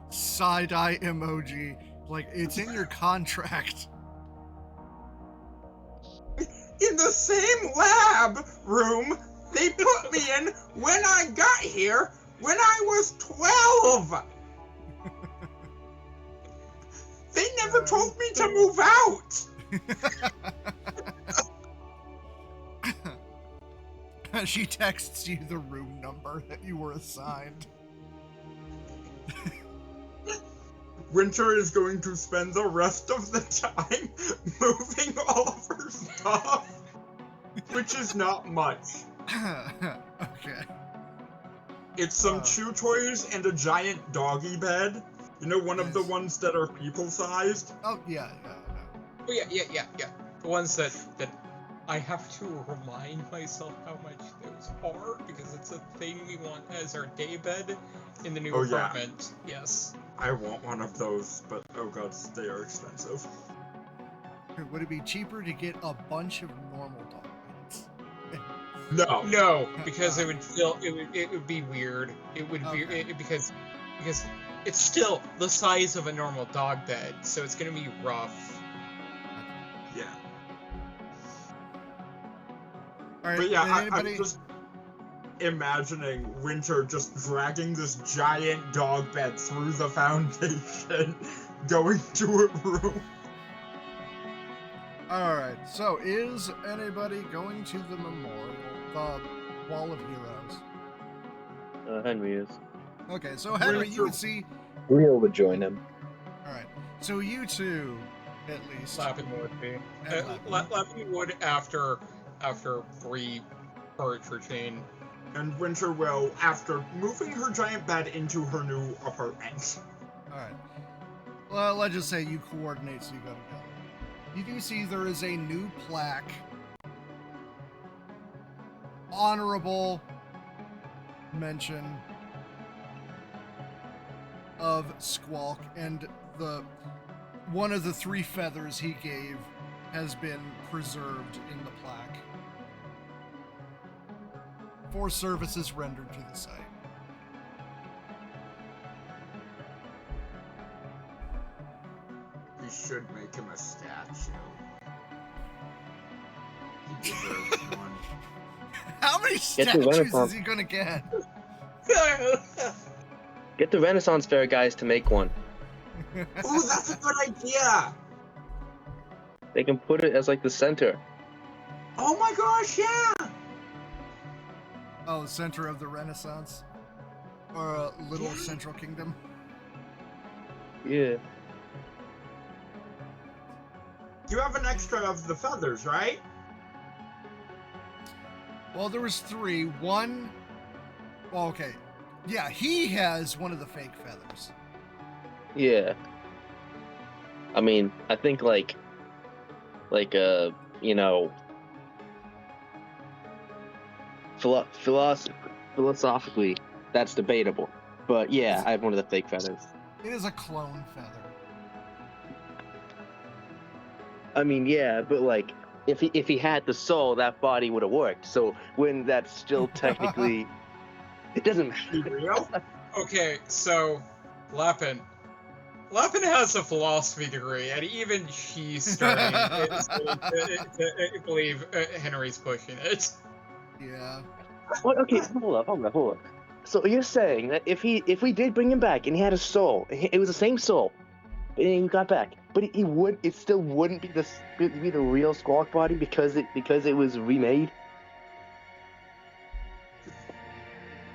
side-eye emoji. Like, it's in your contract. In the same lab room they put me in when I got here when I was 12. They never told me to move out. She texts you the room number that you were assigned. Winter is going to spend the rest of the time moving all of her stuff, which is not much. Okay. It's some chew toys and a giant doggy bed. You know, one of the Nice. ones that are people-sized? Oh, yeah. Oh yeah. The ones that I have to remind myself how much those are because it's a thing we want as our day bed in the new apartment. Yeah. Yes. I want one of those, but oh god, they are expensive. Would it be cheaper to get a bunch of normal dog beds? No, because it would be weird. It would be because it's still the size of a normal dog bed, so it's gonna be rough. Yeah. All right, But yeah, anybody... I'm just imagining Winter just dragging this giant dog bed through the foundation, going to a room. Alright, so is anybody going to the memorial, the Wall of Heroes? Henry is. Okay, so Henry, you would see... Real would join him. Alright, so you two, at least. Lappin would be. And Lappin would after Bree purge routine. And Winter will, after moving her giant bed into her new apartment. Alright. Well, let's just say you coordinate so you go together. You do see there is a new plaque. Honorable mention of Squawk, and one of the 3 feathers he gave has been preserved in the plaque. for services rendered to the site. We should make him a statue. He deserves one. How many the statues Renaissance. is he gonna get? Get the Renaissance Fair guys to make one. Ooh, that's a good idea! They can put it as like the center. Oh my gosh, yeah! Oh, center of the Renaissance? Or a little Yeah. central kingdom? Yeah. You have an extra of the feathers, right? Well, there was 3. One... Well, okay. Yeah, he has one of the fake feathers. Yeah. I mean, I think you know, philosophically, that's debatable. But yeah, I have one of the fake feathers. It is a clone feather. I mean, yeah, but like, if he had the soul, that body would have worked. So when that's still technically, it doesn't. Be real? Okay, so Lapin has a philosophy degree, and even she's starting to believe Henry's pushing it. Yeah. What? Okay, hold up. So you're saying that if we did bring him back and he had a soul, it was the same soul, and he got back, but it still wouldn't be the real Squawk body because it was remade.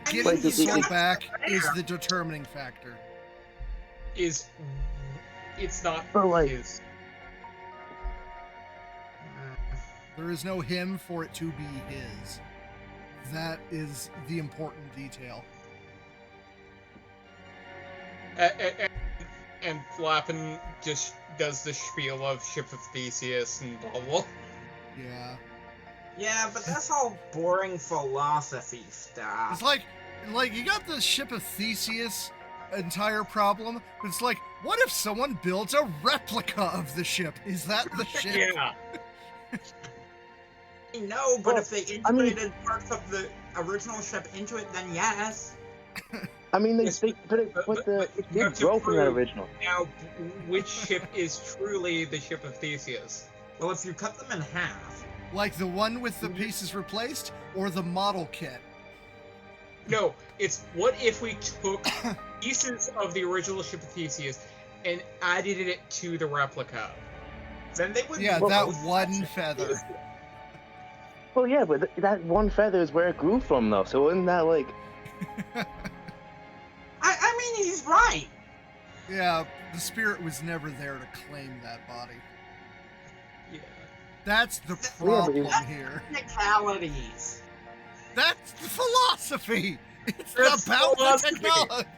Getting Like, the it- soul it- back is the determining factor. It's not But, like- his. There is no him for it to be his. That is the important detail. And Lapin just does the spiel of Ship of Theseus and blah blah. Yeah. Yeah, but that's all boring philosophy stuff. It's like you got the Ship of Theseus entire problem, but it's like, what if someone builds a replica of the ship? Is that the ship? Yeah. No, but Well, if they I mean- integrated parts of the original ship into it, then yes. I mean, Yes, it did grow from that original. Now, which ship is truly the Ship of Theseus? Well, if you cut them in half, Like the one with the pieces replaced, or the model kit? No, it's what if we took pieces of the original Ship of Theseus and added it to the replica? then they would. Yeah, be that both one Ship of feather. Theseus. Well, yeah, but that one feather is where it grew from, though. So isn't that like? I mean, he's right. Yeah, the spirit was never there to claim that body. Yeah. That's the but problem it- here. Technicalities. That's the philosophy. It's That's about philosophy. the technology.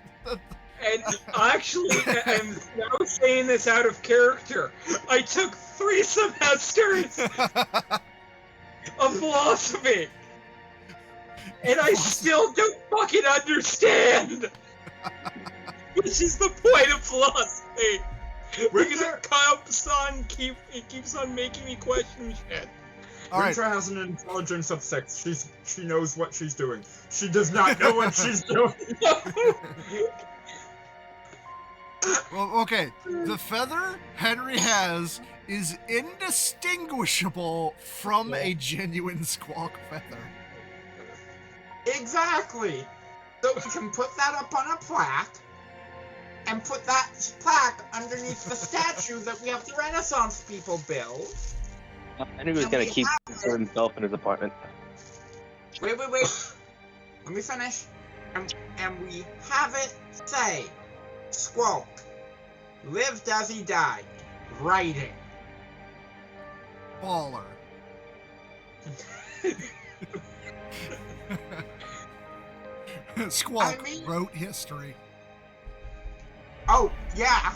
And actually, I'm now saying this out of character. I took 3 semesters of philosophy, and I still don't fucking understand. Which is the point of philosophy. Because it keeps on making me question shit. All right. Winter has an intelligence of 6. She knows what she's doing. She does not know what she's doing. Well, okay. The feather Henry has is indistinguishable from a genuine Squawk feather. Exactly. So we can put that up on a plaque, and put that plaque underneath the statue that we have the Renaissance people build. I knew he was And gonna we keep have it. himself in his apartment. Wait. Let me finish. And we have it say, Squawk lived as he died, writing. Baller. Squawk I mean- wrote history. Oh, yeah.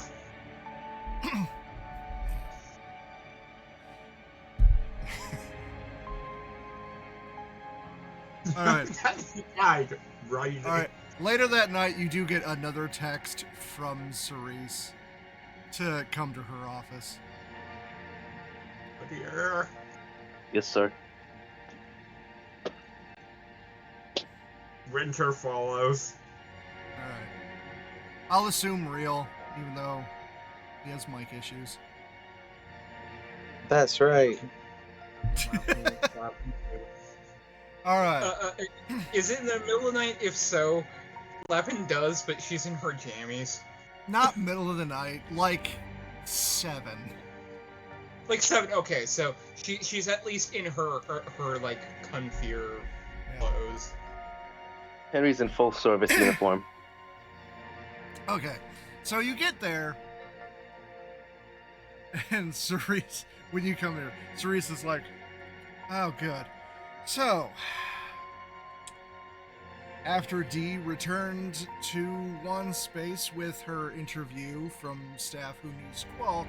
All right. He died writing. All right. Later that night, you do get another text from Cerise to come to her office. Dear. Yes, sir. Winter follows. Alright. I'll assume real, even though he has mic issues. That's right. Alright. Is it in the middle of the night? If so, Lepin does, but she's in her jammies. Not middle of the night, like 7. Like 7. Okay, so she's at least in her like comfier clothes. Henry's in full service uniform. Okay, so you get there, and Cerise, when you come here, Cerise is like, oh, good. So, after Dee returned to one space with her interview from staff who knew Squawk,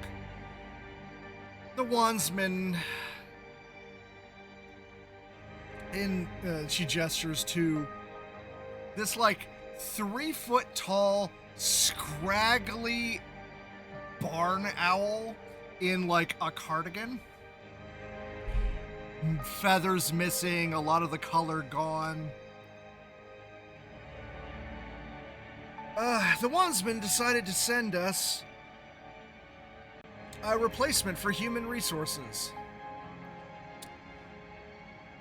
the Wandsman, she gestures to this, like, 3-foot tall, scraggly barn owl in, like, a cardigan. Feathers missing, a lot of the color gone. The Wandsman decided to send us a replacement for human resources.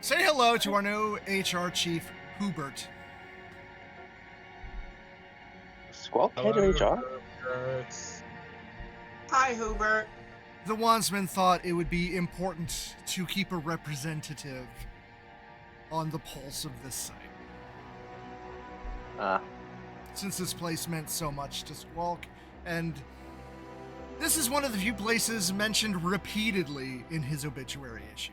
Say hello to our new HR chief, Hubert. Squawk head in HR? Hi, Hubert. The Wandsman thought it would be important to keep a representative on the pulse of this site. Since this place meant so much to Squawk, and this is one of the few places mentioned repeatedly in his obituary issue.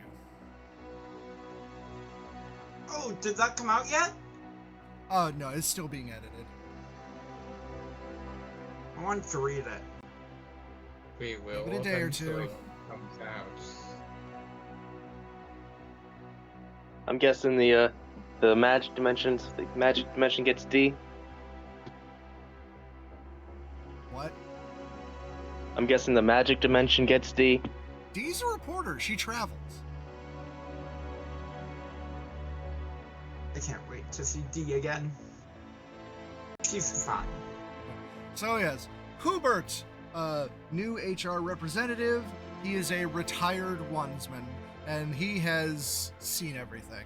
Oh, did that come out yet? Oh, no, it's still being edited. I want to read it. We will. Give it a day or two. eventually comes out. I'm guessing the magic dimension gets D. What? I'm guessing the magic dimension gets D. Dee's a reporter. She travels. I can't wait to see D again. She's fun. So yes, Hubert, new HR representative. He is a retired Wandsman, and he has seen everything.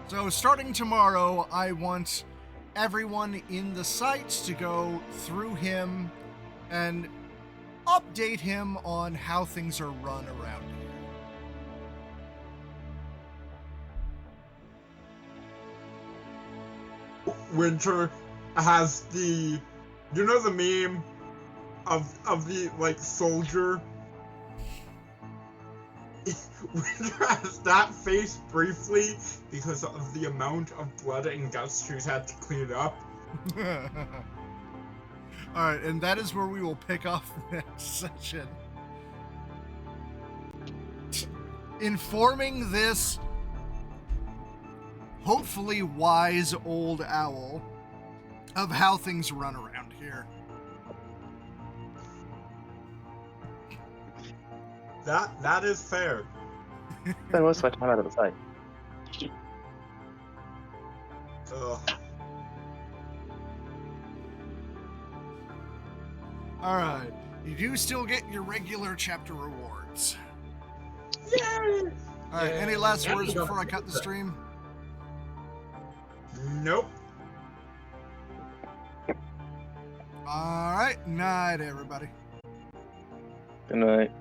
So starting tomorrow, I want everyone in the site to go through him and update him on how things are run around here. Winter has the, you know, the meme of the, like, soldier. Winter has that face briefly because of the amount of blood and guts she's had to clean up. Alright, and that is where we will pick off next session. Informing this hopefully wise old owl of how things run around here. That is fair. Spend most of my time out of the site. Ugh. Alright, you do still get your regular chapter rewards. Yay! Alright, any last Yeah. words before I cut the stream? Nope. Alright, night everybody. Good night.